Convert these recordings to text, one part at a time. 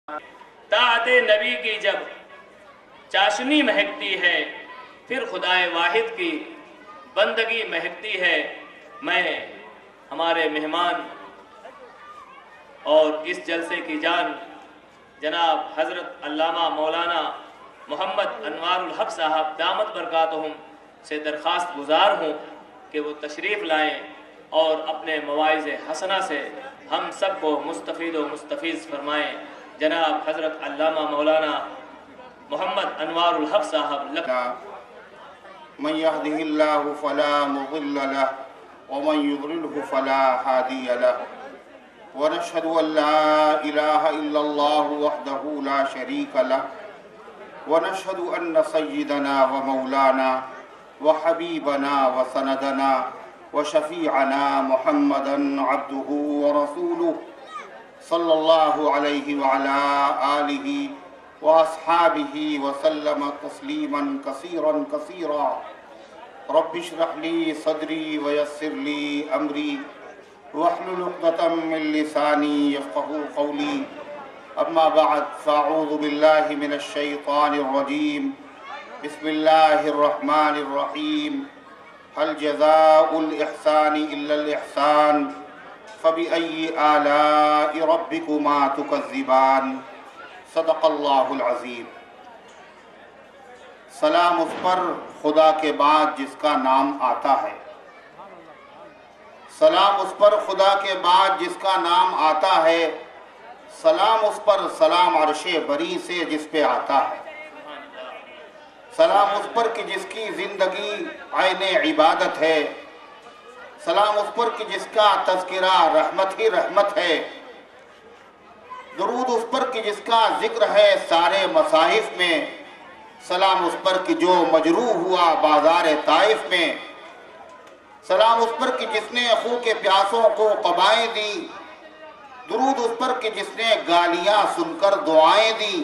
طاعت نبی کی جب چاشنی مہکتی ہے، پھر خدائے واحد کی بندگی مہکتی ہے۔ میں ہمارے مہمان اور اس جلسے کی جان جناب حضرت علامہ مولانا محمد انوار الحق صاحب دامت برکاتہم سے درخواست گزار ہوں کہ وہ تشریف لائیں اور اپنے مواعظ حسنہ سے ہم سب کو مستفید و مستفیض فرمائیں۔ جناب حضرت علامہ مولانا محمد انوار الحق صاحب من يهده الله فلا مضل له ومن يضلله فلا هادي له ونشهد أن لا إله إلا الله وحده لا شريك له ونشهد أن سيدنا ومولانا وحبيبنا وسندنا وشفيعنا محمدا عبده ورسوله صلى الله عليه وعلى آله وأصحابه وسلم تسليما كثيرا كثيرا رب اشرح لي صدري ويسر لي أمري واحلل عقدة من لساني يفقهوا قولي أما بعد فأعوذ بالله من الشيطان الرجيم بسم الله الرحمن الرحيم هل جزاء الإحسان إلا الإحسان فبأي آلاء ربكما تكذبان صدق اللہ العظیم۔ سلام اس پر خدا کے بعد جس کا نام آتا ہے، سلام اس پر خدا کے بعد جس کا نام آتا ہے، سلام اس پر سلام عرش بری سے جس پہ آتا ہے، سلام اس پر کہ جس کی زندگی عین عبادت ہے، سلام اس پر کہ جس کا تذکرہ رحمت ہی رحمت ہے، درود اس پر کہ جس کا ذکر ہے سارے مصاحف میں، سلام اس پر کہ جو مجروح ہوا بازار طائف میں، سلام اس پر کہ جس نے خوں کے پیاسوں کو قبائیں دی، درود اس پر کہ جس نے گالیاں سن کر دعائیں دی،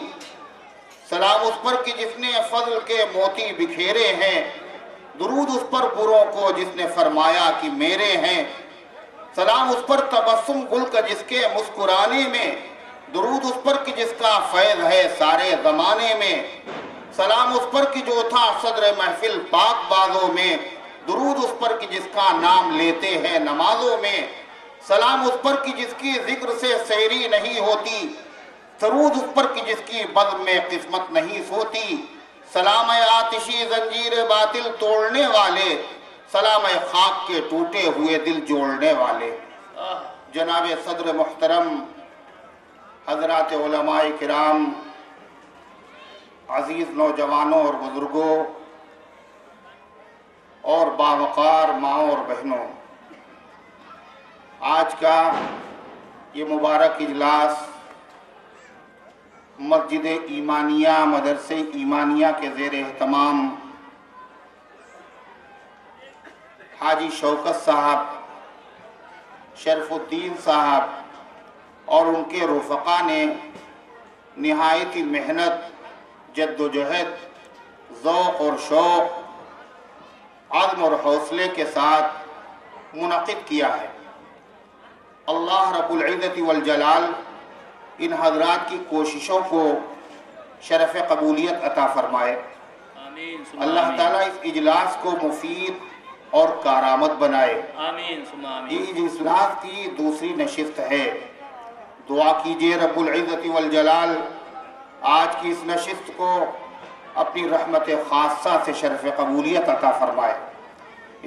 سلام اس پر کہ جس نے فضل کے موتی بکھیرے ہیں، درود اس پر بروں کو جس نے فرمایا کہ میرے ہیں، سلام اس پر تبسم گل کا جس کے مسکرانے میں، درود اس پر کہ جس کا فیض ہے سارے زمانے میں، سلام اس پر کہ جو تھا صدر محفل پاک بازوں میں، درود اس پر کہ جس کا نام لیتے ہیں نمازوں میں، سلام اس پر کہ جس کی ذکر سے سحری نہیں ہوتی، درود اس پر کہ جس کی بزم میں قسمت نہیں سوتی، سلام اے آتشی زنجیر باطل توڑنے والے، سلام اے خاک کے ٹوٹے ہوئے دل جوڑنے والے۔ جناب صدر محترم، حضرات علماء کرام، عزیز نوجوانوں اور بزرگوں اور باوقار ماؤں اور بہنوں، آج کا یہ مبارک اجلاس مسجد ایمانیہ مدرسہ ایمانیہ کے زیر اہتمام حاجی شوکت صاحب، شرف الدین صاحب اور ان کے رفقا نے نہایت ہی محنت، جد و جہد، ذوق اور شوق، عزم اور حوصلے کے ساتھ منعقد کیا ہے۔ اللہ رب العزت والجلال ان حضرات کی کوششوں کو شرف قبولیت عطا فرمائے۔ اللہ تعالیٰ اس اجلاس کو مفید اور کارآمد بنائے۔ یہ اجلاس کی دوسری نشست ہے، دعا کیجئے رب العزت والجلال آج کی اس نشست کو اپنی رحمت خاصہ سے شرف قبولیت عطا فرمائے،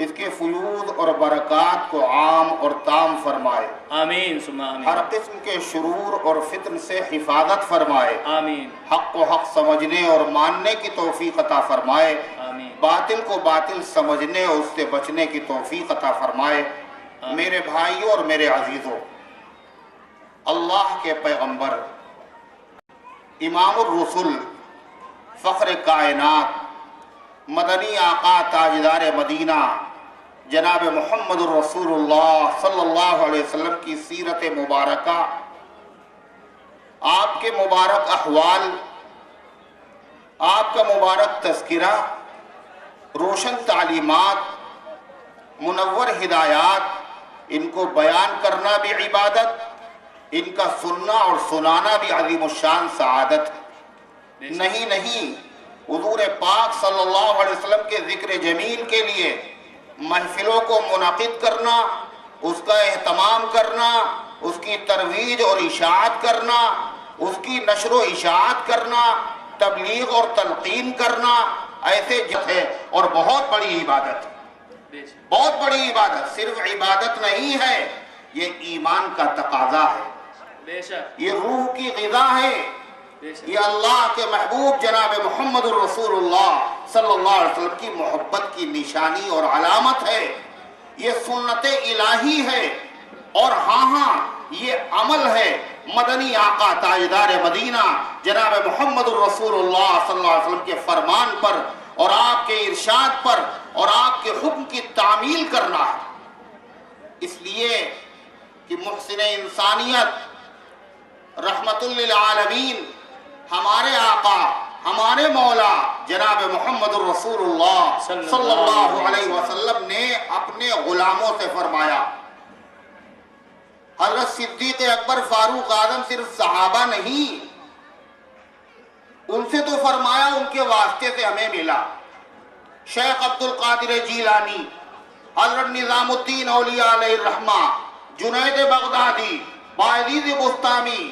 اس کے فیوض اور برکات کو عام اور تام فرمائے، آمین ثم آمین، ہر قسم کے شرور اور فتن سے حفاظت فرمائے، آمین، حق کو حق سمجھنے اور ماننے کی توفیق عطا فرمائے، آمین، باطل کو باطل سمجھنے اور اس سے بچنے کی توفیق عطا فرمائے۔ میرے بھائیوں اور میرے عزیزوں، اللہ کے پیغمبر، امام الرسل، فخر کائنات، مدنی آقا تاجدار مدینہ جناب محمد الرسول اللہ صلی اللہ علیہ وسلم کی سیرت مبارکہ، آپ کے مبارک احوال، آپ کا مبارک تذکرہ، روشن تعلیمات، منور ہدایات، ان کو بیان کرنا بھی عبادت ان کا سننا اور سنانا بھی عظیم الشان سعادت ہے۔ نہیں حضور پاک صلی اللہ علیہ وسلم کے ذکر جمیل کے لیے محفلوں کو منعقد کرنا، اس کا اہتمام کرنا، اس کی ترویج اور اشاعت کرنا، اس کی نشر و اشاعت کرنا، تبلیغ اور تلقین کرنا، ایسے ہے اور بہت بڑی عبادت، بہت بڑی عبادت۔ صرف عبادت نہیں ہے، یہ ایمان کا تقاضا ہے، یہ روح کی غذا ہے، یہ اللہ کے محبوب جناب محمد الرسول اللہ صلی اللہ علیہ وسلم کی محبت کی نشانی اور علامت ہے، یہ سنت الہی ہے، اور ہاں یہ عمل ہے مدنی آقا تاجدار مدینہ جناب محمد الرسول اللہ صلی اللہ علیہ وسلم کے فرمان پر اور آپ کے ارشاد پر اور آپ کے حکم کی تعمیل کرنا ہے۔ اس لیے کہ محسن انسانیت رحمت للعالمین ہمارے آقا ہمارے مولا جناب محمد الرسول اللہ صلی اللہ علیہ وسلم نے اپنے غلاموں سے فرمایا، حضرت صدیق اکبر فاروق اعظم صرف صحابہ نہیں، ان سے تو فرمایا ان کے واسطے سے ہمیں ملا، شیخ عبد القادر جیلانی، حضرت نظام الدین اولیاء علیہ الرحمہ، جنید بغدادی، بایزید بستامی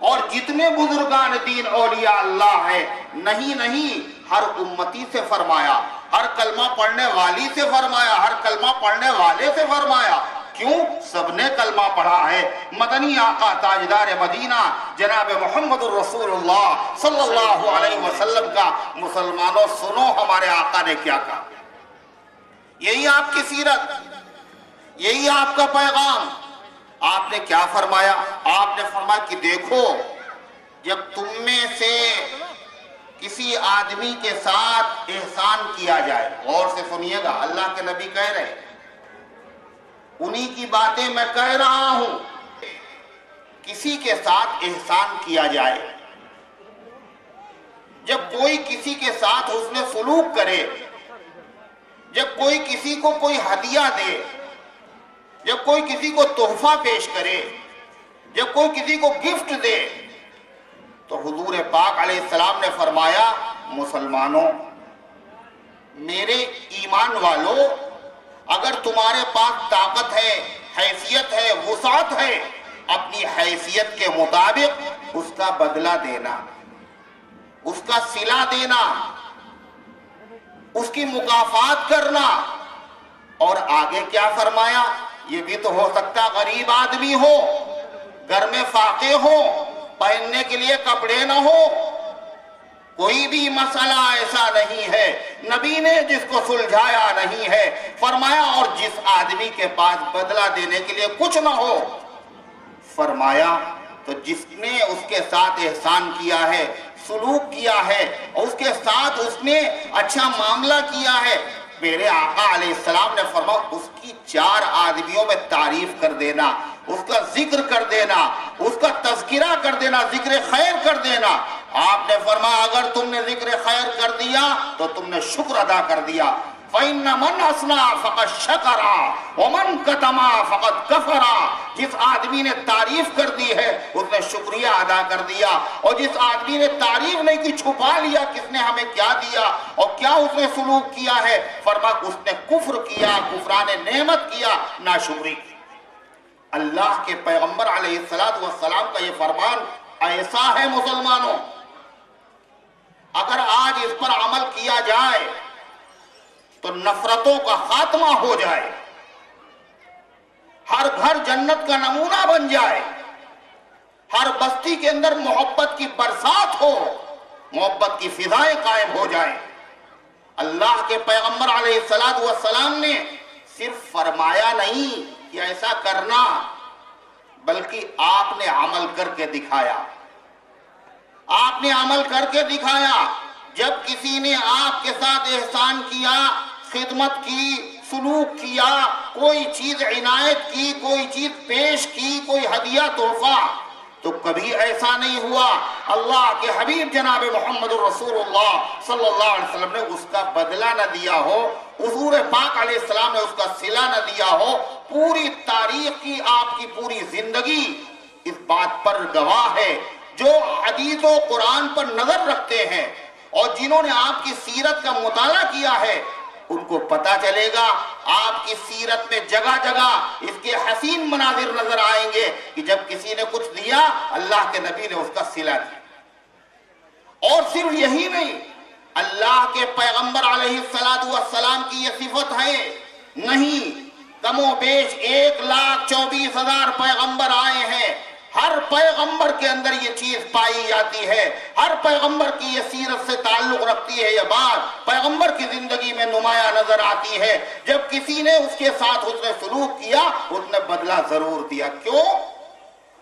اور جتنے بزرگان دین اولیاء اللہ ہے، نہیں ہر امتی سے فرمایا، ہر کلمہ پڑھنے والی سے فرمایا، ہر کلمہ پڑھنے والے سے فرمایا۔ کیوں؟ سب نے کلمہ پڑھا ہے۔ مدنی آقا تاجدار مدینہ جناب محمد الرسول اللہ صلی اللہ علیہ وسلم کا مسلمانوں سنو ہمارے آقا نے کیا کہا، یہی آپ کی سیرت، یہی آپ کا پیغام۔ آپ نے کیا فرمایا؟ آپ نے فرمایا کہ دیکھو، جب تم میں سے کسی آدمی کے ساتھ احسان کیا جائے، غور سے سنیے گا، اللہ کے نبی کہہ رہے، انہی کی باتیں میں کہہ رہا ہوں، کسی کے ساتھ احسان کیا جائے، جب کوئی کسی کے ساتھ حسن سلوک کرے، جب کوئی کسی کو کوئی ہدیہ دے، جب کوئی کسی کو تحفہ پیش کرے، جب کوئی کسی کو گفٹ دے، تو حضور پاک علیہ السلام نے فرمایا، مسلمانوں، میرے ایمان والو، اگر تمہارے پاس طاقت ہے، حیثیت ہے، وسعت ہے، اپنی حیثیت کے مطابق اس کا بدلہ دینا، اس کا صلہ دینا، اس کی مکافات کرنا۔ اور آگے کیا فرمایا؟ یہ بھی تو ہو سکتا غریب آدمی ہو، گھر میں فاقے ہو، پہننے کے لیے کپڑے نہ ہو، کوئی بھی مسئلہ ایسا نہیں ہے نبی نے جس کو سلجھایا نہیں ہے۔ فرمایا اور جس آدمی کے پاس بدلہ دینے کے لیے کچھ نہ ہو، فرمایا تو جس نے اس کے ساتھ احسان کیا ہے، سلوک کیا ہے، اور اس کے ساتھ اس نے اچھا معاملہ کیا ہے، میرے آقا علیہ السلام نے فرمایا اس کی 4 آدمیوں میں تعریف کر دینا، اس کا ذکر کر دینا، اس کا تذکرہ کر دینا، ذکر خیر کر دینا۔ آپ نے فرمایا اگر تم نے ذکر خیر کر دیا تو تم نے شکر ادا کر دیا۔ فَإِنَّ مَنْ أَثْنَى فَقَدْ شَكَرَ وَمَنْ كَتَمَا فَقَدْ كَفَرَ۔ جس آدمی نے تعریف کر دی ہے اس نے شکریہ ادا کر دیا، اور جس آدمی نے تعریف نہیں کی، چھپا لیا کس نے ہمیں کیا دیا اور کیا اس نے سلوک کیا ہے، فرمایا اس نے کفر کیا، کفران نعمت کیا، ناشکری کی۔ اللہ کے پیغمبر علیہ السلام کا یہ فرمان ایسا ہے مسلمانوں، اگر آج اس پر عمل کیا جائے تو نفرتوں کا خاتمہ ہو جائے، ہر گھر جنت کا نمونہ بن جائے، ہر بستی کے اندر محبت کی برسات ہو، محبت کی فضائیں قائم ہو جائیں۔ اللہ کے پیغمبر علیہ السلام نے صرف فرمایا نہیں کہ ایسا کرنا، بلکہ آپ نے عمل کر کے دکھایا، آپ نے عمل کر کے دکھایا۔ جب کسی نے آپ کے ساتھ احسان کیا، خدمت کی، سلوک کیا، کوئی چیز عنایت کی، کوئی چیز پیش کی، کوئی ہدیہ تحفہ، تو کبھی ایسا نہیں ہوا اللہ کے حبیب جناب محمد الرسول اللہ صلی اللہ علیہ وسلم نے اس کا بدلہ نہ دیا ہو، حضور پاک علیہ السلام نے اس کا صلہ نہ دیا ہو۔ پوری تاریخ کی آپ کی پوری زندگی اس بات پر گواہ ہے، جو حدیث و قرآن پر نظر رکھتے ہیں اور جنہوں نے آپ کی سیرت کا مطالعہ کیا ہے، ان کو پتا چلے گا آپ کی سیرت میں جگہ جگہ اس کے حسین مناظر نظر آئیں گے کہ جب کسی نے کچھ دیا اللہ کے نبی نے اس کا صلہ دیا۔ اور صرف یہی نہیں، اللہ کے پیغمبر علیہ السلام کی یہ صفت ہے نہیں، کم و بیش 1,24,000 پیغمبر آئے ہیں، ہر پیغمبر کے اندر یہ چیز پائی جاتی ہے، ہر پیغمبر کی یہ سیرت سے تعلق رکھتی ہے، یہ بات پیغمبر کی زندگی میں نمایاں نظر آتی ہے۔ جب کسی نے اس کے ساتھ اس نے سلوک کیا، اس نے بدلہ ضرور دیا۔ کیوں؟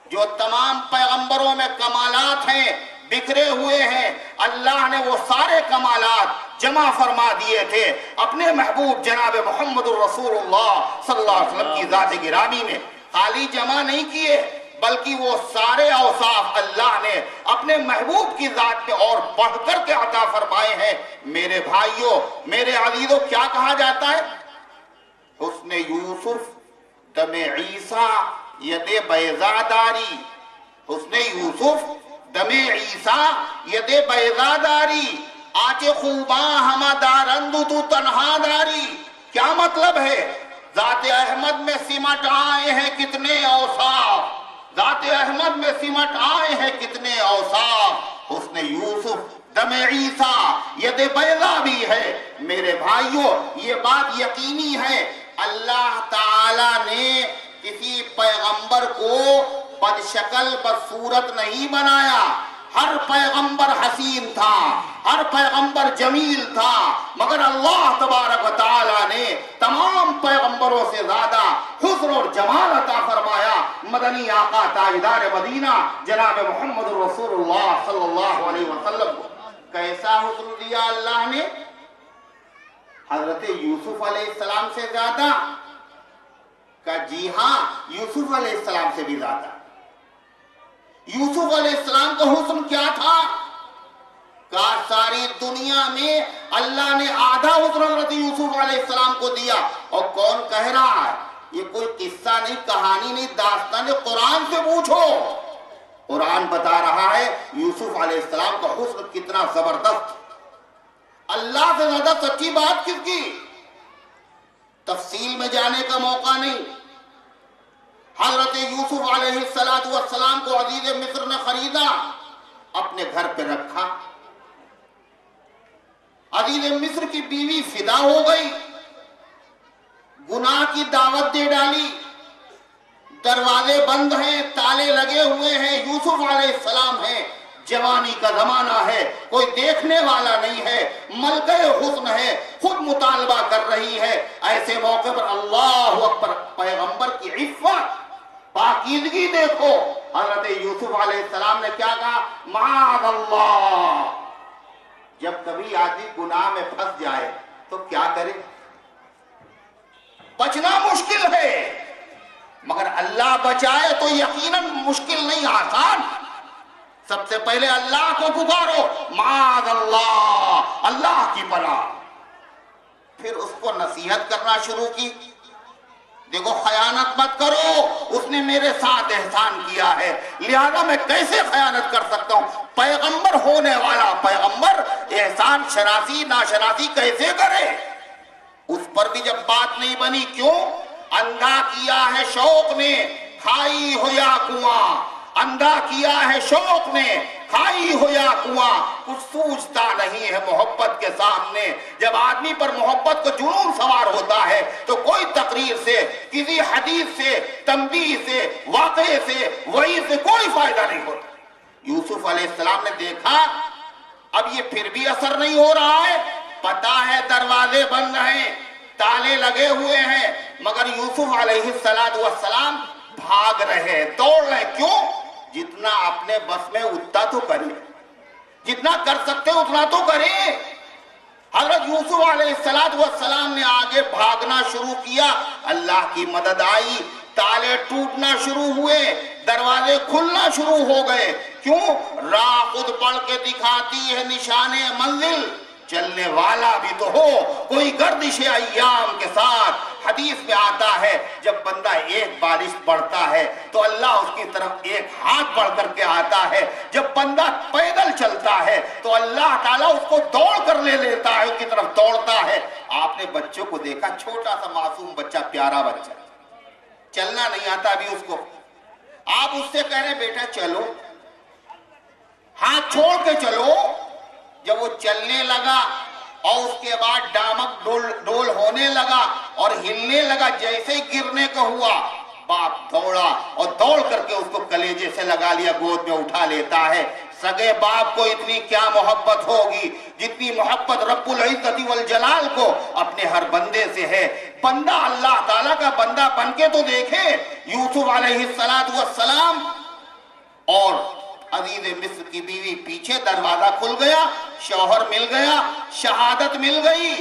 جو تمام پیغمبروں میں کمالات ہیں بکھرے ہوئے ہیں، اللہ نے وہ سارے کمالات جمع فرما دیے تھے اپنے محبوب جناب محمد الرسول اللہ صلی اللہ علیہ وسلم کی ذات گرامی میں۔ خالی جمع نہیں کیے بلکہ وہ سارے اوصاف اللہ نے اپنے محبوب کی ذات پہ اور بڑھ کر کے عطا فرمائے ہیں۔ میرے بھائیوں، میرے عزیزوں، کیا کہا جاتا ہے؟ حسن یوسف دم عیسیٰ ید بیضا داری، حسن یوسف دم عیسیٰ ید بیضا داری، آج خوباں ہما دارند تو تنہا داری۔ کیا مطلب ہے؟ ذات احمد میں سمٹ آئے ہیں کتنے اوصاف، ذات احمد میں سمٹ آئے ہیں کتنے اوصاف، حسن یوسف دم عیسیٰ ید بیضا بھی ہے۔ میرے بھائیوں، یہ بات یقینی ہے، اللہ تعالی نے کسی پیغمبر کو بدشکل بدصورت نہیں بنایا۔ ہر پیغمبر حسین تھا، ہر پیغمبر جمیل تھا، مگر اللہ تبارک و تعالی نے تمام پیغمبروں سے زیادہ حسن اور جمال عطا فرمایا مدنی آقا تاجدار مدینہ جناب محمد رسول اللہ صلی اللہ علیہ وسلم کو۔ کیسا حسن دیا اللہ نے؟ حضرت یوسف علیہ السلام سے زیادہ؟ کہ جی ہاں، یوسف علیہ السلام سے بھی زیادہ۔ یوسف علیہ السلام کا حسن کیا تھا؟ کہا ساری دنیا میں اللہ نے آدھا حسن حضرت یوسف علیہ السلام کو دیا۔ اور کون کہہ رہا ہے؟ یہ کوئی قصہ نہیں، کہانی نہیں، داستان قرآن سے پوچھو۔ قرآن بتا رہا ہے یوسف علیہ السلام کا حسن کتنا زبردست۔ اللہ سے زیادہ سچی بات کس کی؟ تفصیل میں جانے کا موقع نہیں۔ حضرت یوسف علیہ السلام کو عزیز مصر نے خریدا، اپنے گھر پہ رکھا۔ عزیز مصر کی بیوی فدا ہو گئی، گناہ کی دعوت دے ڈالی، دروازے بند ہیں، تالے لگے ہوئے ہیں، یوسف علیہ السلام ہیں، جوانی کا زمانہ ہے، کوئی دیکھنے والا نہیں ہے، ملکہ حسن ہے، خود مطالبہ کر رہی ہے۔ ایسے موقع پر اللہ اکبر، پیغمبر کی عفت، پاکیزگی دیکھو۔ حضرت یوسف علیہ السلام نے کیا کہا؟ معاذ اللہ۔ جب کبھی آدمی گناہ میں پھنس جائے تو کیا کرے؟ بچنا مشکل ہے، مگر اللہ بچائے تو یقیناً مشکل نہیں، آسان۔ سب سے پہلے اللہ کو پکارو، معاذ اللہ، اللہ کی پناہ۔ پھر اس کو نصیحت کرنا شروع کی، دیکھو خیانت مت کرو، اس نے میرے ساتھ احسان کیا ہے، لہذا میں کیسے خیانت کر سکتا ہوں؟ پیغمبر ہونے والا پیغمبر احسان شناسی ناشناسی کیسے کرے؟ اس پر بھی جب بات نہیں بنی، کیوں؟ اندھا کیا ہے شوق نے، کھائی ہو یا کنواں، اندھا کیا ہے شوق نے، کھائی ہو یا کنواں، کچھ سوچتا نہیں ہے محبت کے سامنے۔ جب آدمی پر محبت کا جنون سوار ہوتا ہے تو کوئی تقریر سے، کسی حدیث سے، تنبیہ سے، واقعے سے، وحی سے کوئی فائدہ نہیں ہوتا۔ یوسف علیہ السلام نے دیکھا اب یہ پھر بھی اثر نہیں ہو رہا ہے، پتہ ہے دروازے بند ہیں، تالے لگے ہوئے ہیں، مگر یوسف علیہ السلام بھاگ رہے، دوڑ رہے۔ کیوں؟ جتنا اپنے بس میں اتنا تو کرے، جتنا کر سکتے اتنا تو کرے۔ حضرت یوسف علیہ السلام نے آگے بھاگنا شروع کیا، اللہ کی مدد آئی، تالے ٹوٹنا شروع ہوئے، دروازے کھلنا شروع ہو گئے۔ کیوں؟ راہ خود پڑھ کے دکھاتی ہے نشان منزل، چلنے والا بھی تو ہو، کوئی گردش ایام کے ساتھ حدیث میں آتا ہے جب بندہ ایک بالش بڑھتا ہے تو اللہ اس کی طرف ایک ہاتھ بڑھ کر کے آتا ہے. جب بندہ پیدل چلتا ہے تو اللہ تعالیٰ اس کو دوڑ کر لے لیتا ہے, اس کی طرف دوڑتا ہے. آپ نے بچوں کو دیکھا, چھوٹا سا معصوم بچہ, پیارا بچہ, چلنا نہیں آتا ابھی اس کو, آپ اس سے کہہ رہے بیٹا چلو, ہاتھ چھوڑ کے چلو. جب وہ چلنے لگا اور اس کے بعد ڈامک ڈول ہونے لگا اور ہلنے لگا, جیسے ہی گرنے کو ہوا باپ دوڑا اور دوڑ کر کے اس کو کلیجے سے لگا لیا, گود میں اٹھا لیتا ہے. سگے باپ کو اتنی کیا محبت ہوگی جتنی محبت رب العزت والجلال کو اپنے ہر بندے سے ہے. بندہ اللہ تعالیٰ کا بندہ بن کے تو دیکھے. یوسف علیہ السلام اور عزیز مصر کی بیوی, پیچھے دروازہ کھل گیا, شوہر مل گیا, شہادت مل گئی.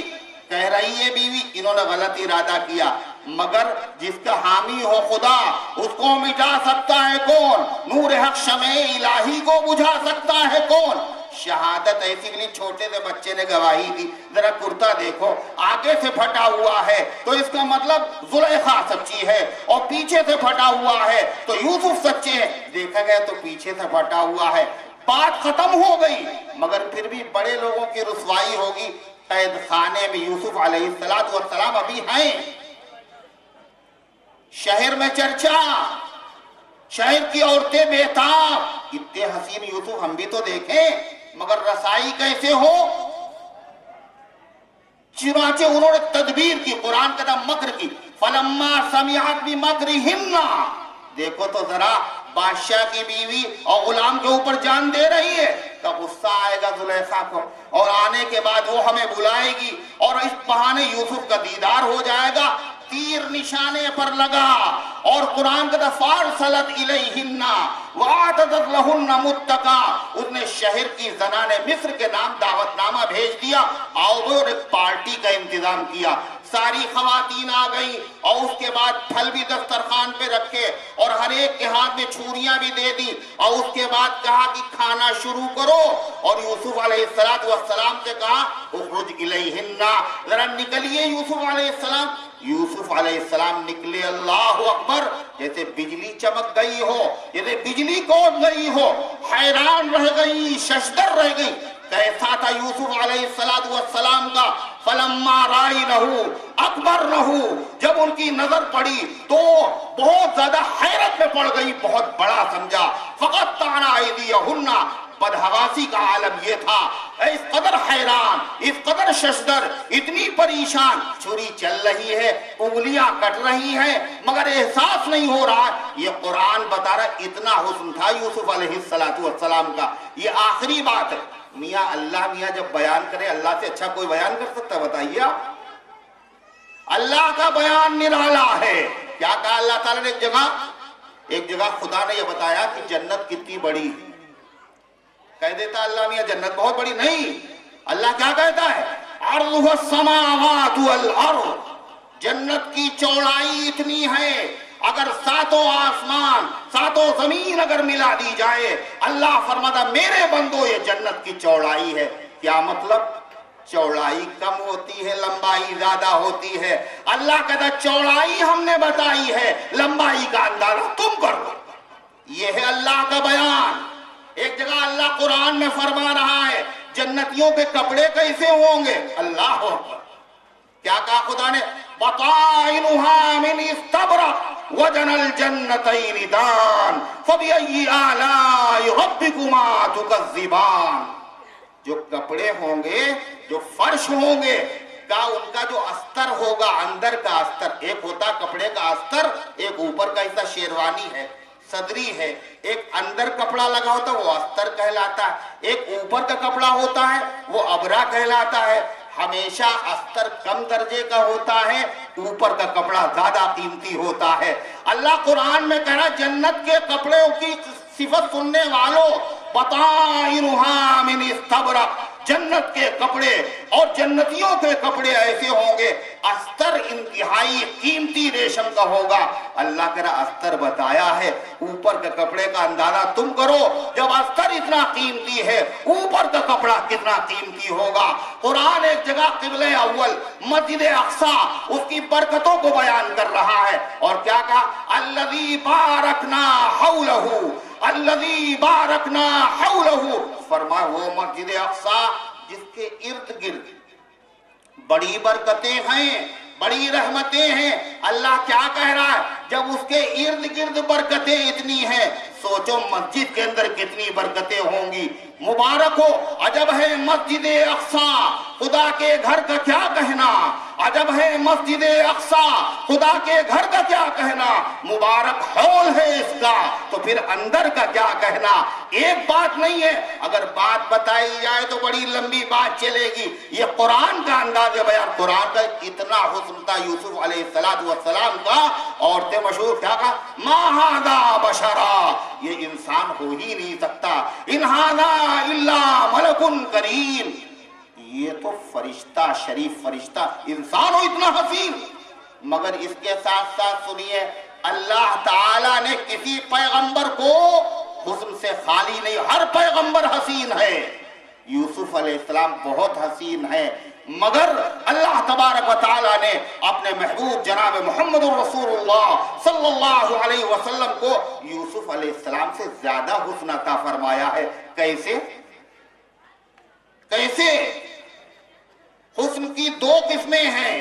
کہہ رہی ہے بیوی انہوں نے غلط ارادہ کیا, مگر جس کا حامی ہو خدا اس کو مٹا سکتا ہے کون؟ نور حق شمع الہی کو بجھا سکتا ہے کون؟ شہادت ایسی نہیں, چھوٹے سے بچے نے گواہی دی. ذرا کرتا دیکھو آگے سے پھٹا ہوا ہے تو اس کا مطلب زلیخا سچی ہے, اور پیچھے سے پھٹا ہوا ہے تو یوسف سچے ہیں. دیکھا گیا تو پیچھے سے پھٹا ہوا ہے. بات ختم ہو گئی, مگر پھر بھی بڑے لوگوں کی رسوائی ہوگی. قید خانے میں یوسف علیہ السلام ابھی ہیں, شہر میں چرچا, شہر کی عورتیں بےتاب, اتنے حسین یوسف ہم بھی تو دیکھیں, مگر رسائی کیسے ہو. چنانچہ انہوں نے تدبیر کی, قرآن کا نام مکر کی. فلما سمعت بمکرہن, دیکھو تو ذرا بادشاہ کی بیوی اور غلام کے اوپر جان دے رہی ہے, تو غصہ آئے گا زلیخا کو, اور آنے کے بعد وہ ہمیں بلائے گی اور اس بہانے یوسف کا دیدار ہو جائے گا. تیر نشانے پر لگا اور قرآن کا فارسلت الیہن وآتت لہن متقا, اس نے شہر کی زنان مصر کے نام دعوت نامہ بھیج دیا, آؤ اور ایک پارٹی کا انتظام کیا. ساری خواتین آ گئیں اور اس کے بعد پھل بھی دسترخوان پہ رکھے اور ہر ایک کے ہاتھ میں چھوریاں بھی دے دی, اور اس کے بعد کہا کہ کھانا شروع کرو. اور یوسف علیہ السلام سے کہا اخرج الیہن, ذرا نکلیے یوسف علیہ السلام. یوسف علیہ السلام نکلے, اللہ اکبر, جیسے بجلی چمک گئی ہو, جیسے بجلی کوٹ گئی ہو, حیران رہ گئی, ششدر رہ گئی. کیسا تھا یوسف علیہ السلام کا؟ فلما رأینہ اکبرنہ, جب ان کی نظر پڑی تو بہت زیادہ حیرت میں پڑ گئی, بہت بڑا سمجھا. فقطعن ایدیہن, بدحواسی کا عالم یہ تھا, اس قدر حیران, اس قدر ششدر, اتنی پریشان. چھری چل رہی ہے, انگلیاں کٹ رہی ہیں, مگر احساس نہیں ہو رہا. یہ قرآن بتا رہا اتنا حسن تھا یوسف علیہ السلام کا. یہ آخری بات ہے. میاں اللہ میاں جب بیان کرے, اللہ سے اچھا کوئی بیان کر سکتا بتائیے آپ؟ اللہ کا بیان نرالا ہے. کیا کہا اللہ تعالیٰ نے ایک جگہ خدا نے یہ بتایا کہ جنت کتنی بڑی ہے. کہہ دیتا اللہ میاں جنت بہت بڑی نہیں, اللہ کیا کہتا ہے؟ عرضها السماوات والارض, جنت کی چوڑائی اتنی ہے اگر ساتوں آسمان ساتوں زمین اگر ملا دی جائے. اللہ فرماتا میرے بندو یہ جنت کی چوڑائی ہے. کیا مطلب؟ چوڑائی کم ہوتی ہے, لمبائی زیادہ ہوتی ہے. اللہ کہتا چوڑائی ہم نے بتائی ہے, لمبائی کا اندازہ تم کر دو. یہ ہے اللہ کا بیان. ایک جگہ اللہ قرآن میں فرما رہا ہے جنتیوں کے کپڑے کیسے ہوں گے. اللہ اکبر, کیا کہا خدا نے؟ بطائنها من استبرق وجن الجنتین دان فبأي آلاء ربكما تكذبان. جو کپڑے ہوں گے, جو فرش ہوں گے, کا ان کا جو استر ہوگا, اندر کا استر, ایک ہوتا کپڑے کا استر, ایک اوپر کا حصہ شیروانی ہے, صدری ہے, ایک اندر کپڑا لگا ہوتا ہے وہ استر کہلاتا ہے, ایک اوپر کا کپڑا ہوتا ہے وہ ابرا کہلاتا ہے. ہمیشہ استر کم درجے کا ہوتا ہے, اوپر کا کپڑا زیادہ قیمتی ہوتا ہے. اللہ قرآن میں کہہ رہا جنت کے کپڑوں کی صفت سننے والوں, بطائنها من استبرق, جنت کے کپڑے اور جنتیوں کے کپڑے ایسے ہوں گے, استر انتہائی قیمتی ریشم کا ہوگا. اللہ کہہ رہا استر بتایا ہے, اوپر کے کپڑے کا اندازہ تم کرو. جب استر اتنا قیمتی ہے, اوپر کا کپڑا کپڑا کتنا قیمتی ہوگا. قرآن ایک جگہ قبلہ اول مسجد اقصی اس کی برکتوں کو بیان کر رہا ہے اور کیا کہا؟ الذی بارکنا حولہ، الذی بارکنا حولہ، فرمایا وہ مسجد اقصی جس کے ارد گرد بڑی برکتیں ہیں، بڑی رحمتیں ہیں. اللہ کیا کہہ رہا ہے؟ جب اس کے ارد گرد برکتیں اتنی ہیں، سوچو مسجد کے اندر کتنی برکتیں ہوں گی. مبارک ہو، عجب ہے مسجد اقصی، خدا کے گھر کا کیا کہنا، عجب ہے مسجد اقصی، خدا کے گھر کا کیا کہنا، مبارک ہال ہے اس کا، تو پھر اندر کا کیا کہنا. ایک بات نہیں ہے، اگر بات بتائی جائے تو بڑی لمبی بات چلے گی. یہ قرآن کا انداز بیان، قرآن کا اتنا حسن تھا یوسف علیہ السلام کا. عورتیں مشہور کیا کہا؟ ما ھذا بشرا، یہ انسان ہو ہی نہیں سکتا، ان ھذا الا ملک کریم، یہ تو فرشتہ، شریف فرشتہ، انسان ہو اتنا حسین. مگر اس کے ساتھ ساتھ سنیے، اللہ تعالیٰ نے کسی پیغمبر کو حسن سے خالی نہیں، ہر پیغمبر حسین ہے. یوسف علیہ السلام بہت حسین ہے، مگر اللہ تبارک و تعالیٰ نے اپنے محبوب جناب محمد رسول اللہ صلی اللہ علیہ وسلم کو یوسف علیہ السلام سے زیادہ حسن عطا فرمایا ہے. کیسے؟ کیسے؟ حسن کی دو قسمیں ہیں.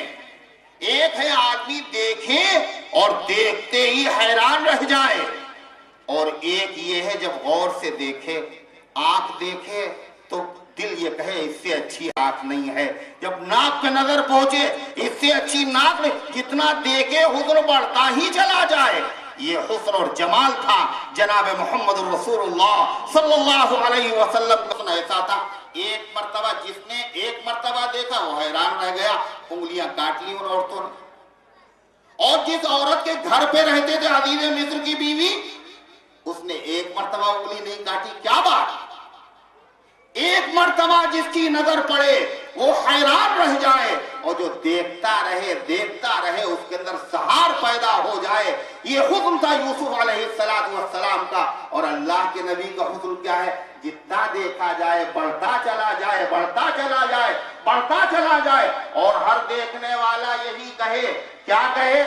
ایک ہے آدمی دیکھے اور دیکھتے ہی حیران رہ جائے، اور ایک یہ ہے جب غور سے دیکھے، آنکھ دیکھے تو دل یہ کہے اس سے اچھی آنکھ نہیں ہے. جب ناک پہ نظر پہنچے اس سے اچھی ناک نہیں، جتنا دیکھے حسن بڑھتا ہی چلا جائے. یہ حسن اور جمال تھا جناب محمد رسول اللہ صلی اللہ علیہ وسلم کا. ایسا تھا ایک مرتبہ جس نے ایک مرتبہ دیکھا وہ حیران رہ گیا، انگلیاں کاٹ لی ان عورتوں نے. اور جس عورت کے گھر پہ رہتے تھے عزیز مصر کی بیوی، اس نے ایک مرتبہ انگلی نہیں کاٹی. کیا بات؟ ایک مرتبہ جس کی نظر پڑے وہ حیران رہ جائے، اور جو دیکھتا رہے اس کے اندر سہار پیدا ہو جائے. یہ حسن تھا یوسف علیہ السلام کا. اور اللہ کے نبی کا حسن کیا ہے؟ جتنا دیکھا جائے بڑھتا چلا جائے، بڑھتا چلا جائے، بڑھتا چلا جائے. اور ہر دیکھنے والا یہی کہے، کیا کہے؟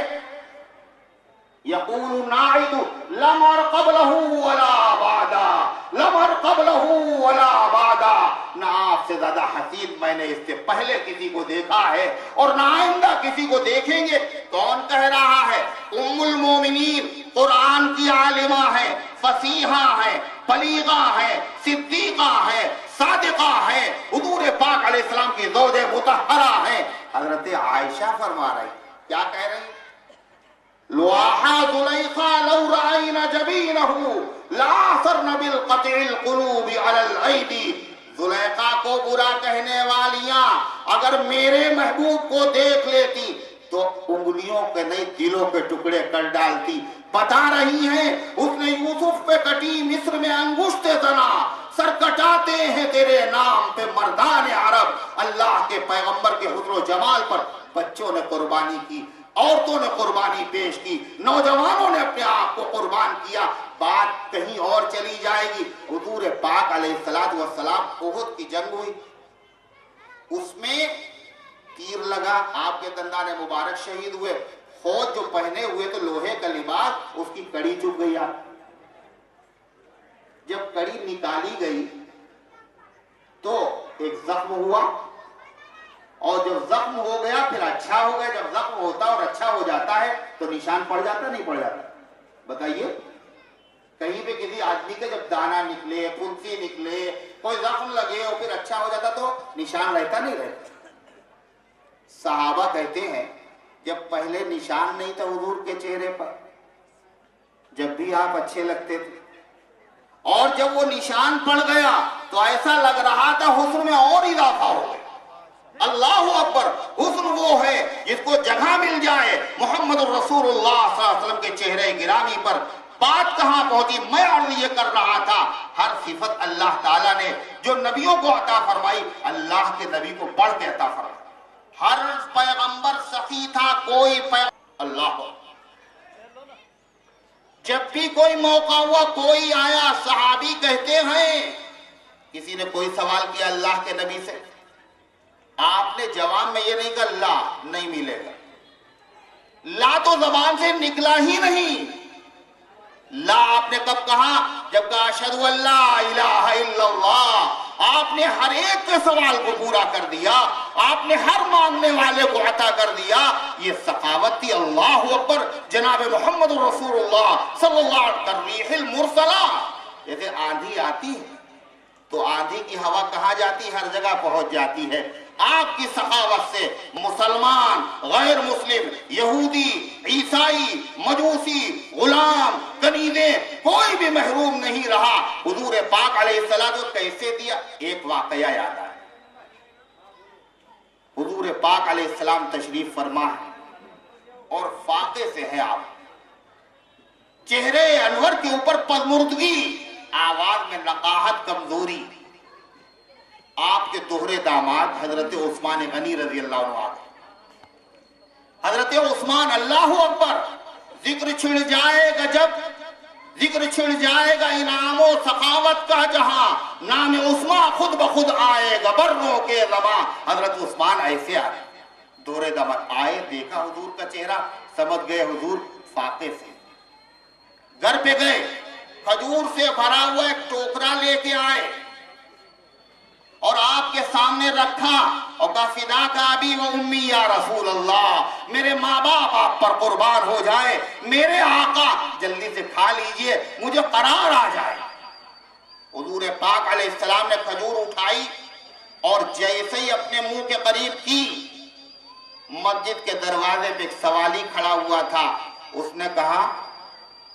یقول ناعد لم ار قبلہ ولا بعدا، لم ار قبلہ ولا بعدا، نہ آپ سے زیادہ حسین میں نے اس سے پہلے کسی کو دیکھا ہے اور نہ آئندہ کسی کو دیکھیں گے. کون کہہ رہا ہے؟ ام المومنین، قرآن کی عالمہ ہے، فصیحہ ہے، بلیغہ ہے، صدیقہ ہے، صادقہ ہے، حضور پاک علیہ السلام کی زوج مطہرہ ہے. حضرت عائشہ فرما رہی، کیا کہہ رہی؟ لواحا زلیخا لو رأینا جبینہو لآثرن بالقطع القلوب علی الایدی. زلیخا کو برا کہنے والیاں اگر میرے محبوب کو دیکھ لیتی تو انگلیوں کے نہیں دلوں کے ٹکڑے کر ڈالتی. بتا رہی ہیں اس نے یوسف پہ کٹی مصر میں انگشت زنا، سر کٹاتے ہیں تیرے نام پہ مردان عرب. اللہ کے پیغمبر کے حسن و جمال پر بچوں نے قربانی کی، عورتوں نے قربانی پیش کی، نوجوانوں نے اپنے آپ کو قربان کیا. بات کہیں اور چلی جائے گی. حضور پاک علیہ السلام احد کی جنگ ہوئی، اس میں تیر لگا، آپ کے دندان مبارک شہید ہوئے. فوج جو پہنے ہوئے تو لوہے کا لباس، اس کی کڑی چپ گئی. جب کڑی نکالی گئی تو ایک زخم ہوا، اور جب زخم ہو گیا پھر اچھا ہو گیا. جب زخم ہوتا اور اچھا ہو جاتا ہے تو نشان پڑ جاتا نہیں پڑ جاتا؟ بتائیے، کہیں پہ کسی آدمی کے جب دانا نکلے، پھنسی نکلے، کوئی زخم لگے اور پھر اچھا ہو جاتا تو نشان رہتا نہیں رہتا؟ صحابہ کہتے ہیں جب پہلے نشان نہیں تھا حضور کے چہرے پر، جب بھی آپ اچھے لگتے تھے، اور جب وہ نشان پڑ گیا تو ایسا لگ رہا تھا حسن میں اور اضافہ ہو گیا. اللہ اکبر. حسن وہ ہے جس کو جگہ مل جائے محمد الرسول اللہ صلی اللہ علیہ وسلم کے چہرے گرامی پر. بات کہاں پہنچی؟ میں عرض یہ کر رہا تھا، ہر صفت اللہ تعالیٰ نے جو نبیوں کو عطا فرمائی اللہ کے نبی کو بڑھ کے عطا فرمائی. ہر پیغمبر سخی تھا، کوئی اللہ. جب بھی کوئی موقع ہوا، کوئی آیا، صحابی کہتے ہیں کسی نے کوئی سوال کیا اللہ کے نبی سے، آپ نے جواب میں یہ نہیں کہا لا نہیں ملے گا، لا تو زبان سے نکلا ہی نہیں۔ لا آپ نے کب کہا؟ جب کہا اشہدو ان لا الہ الا اللہ۔ آپ نے ہر ایک کے سوال کو پورا کر دیا، آپ نے ہر مانگنے والے کو عطا کر دیا۔ یہ سخاوت تھی۔ اللہ اکبر۔ جناب محمد رسول اللہ صلی اللہ علیہ وسلم الريح المرسلہ، جیسے آندھی آتی ہے تو آندھی کی ہوا کہاں جاتی؟ ہر جگہ پہنچ جاتی ہے۔ آپ کی سخاوت سے مسلمان، غیر مسلم، یہودی، عیسائی، مجوسی، غلام، کنیزے، کوئی بھی محروم نہیں رہا۔ حضور پاک علیہ السلام کو کیسے دیا؟ ایک واقعہ یاد آیا۔ حضور پاک علیہ السلام تشریف فرما ہے اور فاقے سے ہے آپ، چہرے انور کے اوپر پژمردگی، آواز میں نقاہت، کمزوری۔ آپ کے دوہرے داماد حضرت عثمان غنی رضی اللہ عنہ، حضرت عثمان، اللہ اکبر، ذکر چھڑ جائے گا جب، ذکر چھڑ جائے گا انعام و سخاوت کا جہاں، نام عثمان خود بخود آئے گا بروں کے زباں۔ حضرت عثمان ایسے آئے، دوہرے داماد آئے، دیکھا حضور کا چہرہ، سمجھ گئے حضور فاقے سے۔ گھر پہ گئے، کھجور سے بھرا ہوا ایک ٹوکرا لے کے آئے اور آپ کے سامنے رکھا اور کہا فداک ابی و امی یا رسول اللہ، میرے ماں باپ آپ پر قربان ہو جائے، میرے آقا جلدی سے کھا لیجئے، مجھے قرار آ جائے۔ حضور پاک علیہ السلام نے کھجور اٹھائی اور جیسے ہی اپنے منہ کے قریب کی، مسجد کے دروازے پہ ایک سوالی کھڑا ہوا تھا، اس نے کہا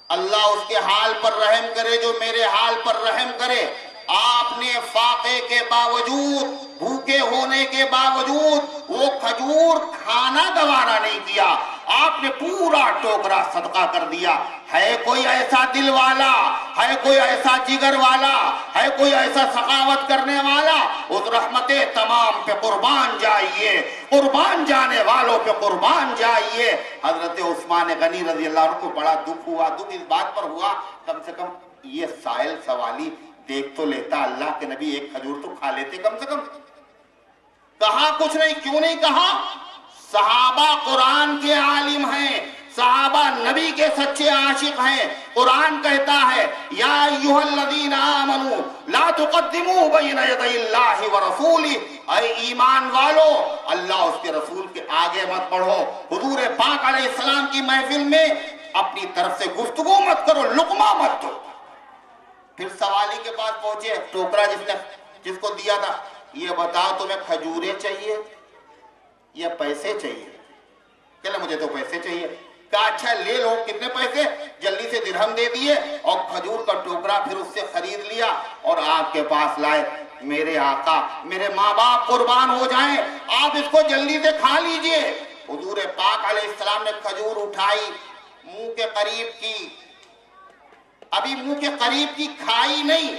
اللہ اس کے حال پر رحم کرے جو میرے حال پر رحم کرے۔ آپ نے فاقے کے باوجود، بھوکے ہونے کے باوجود وہ کھجور کھانا گوارا نہیں کیا، آپ نے پورا ٹوکرا صدقہ کر دیا۔ ہے کوئی ایسا دل والا، ہے کوئی ایسا جگر والا، ہے کوئی ایسا سخاوت کرنے والا، اس رحمت تمام پہ قربان جائیے، قربان جانے والوں پہ قربان جائیے۔ حضرت عثمان غنی رضی اللہ عنہ کو بڑا دکھ ہوا۔ دکھ اس بات پر ہوا کم سے کم یہ سائل سوالی دیکھ تو لیتا، اللہ کے نبی ایک کھجور تو کھا لیتے کم سے کم۔ کہا کچھ نہیں، کیوں نہیں کہا؟ صحابہ قرآن کے عالم ہیں، صحابہ نبی کے سچے عاشق ہیں۔ قرآن کہتا ہے یا ایھا الذین آمنوا لا تقدموا بین یدی اللہ ورسولہ، اے ایمان والو اللہ اس کے رسول کے آگے مت بڑھو۔ حضور پاک علیہ السلام کی محفل میں اپنی طرف سے گفتگو مت کرو، لقمہ مت دو۔ پھر سوالی کے پاس پہنچے، ٹوکرا جس کو دیا تھا، یہ بتاؤ تمہیں کھجوریں چاہیے یا پیسے چاہیے؟ کہ مجھے تو پیسے چاہیے۔ کہا اچھا لے لو، کتنے پیسے؟ جلدی سے درہم دے دیے اور کھجور کا ٹوکرا پھر اس سے خرید لیا اور آپ کے پاس لائے۔ میرے آقا، میرے ماں باپ قربان ہو جائیں، آپ اس کو جلدی سے کھا لیجئے۔ حضور پاک علیہ السلام نے کھجور اٹھائی، منہ کے قریب کی، ابھی منہ کے قریب کی کھائی نہیں،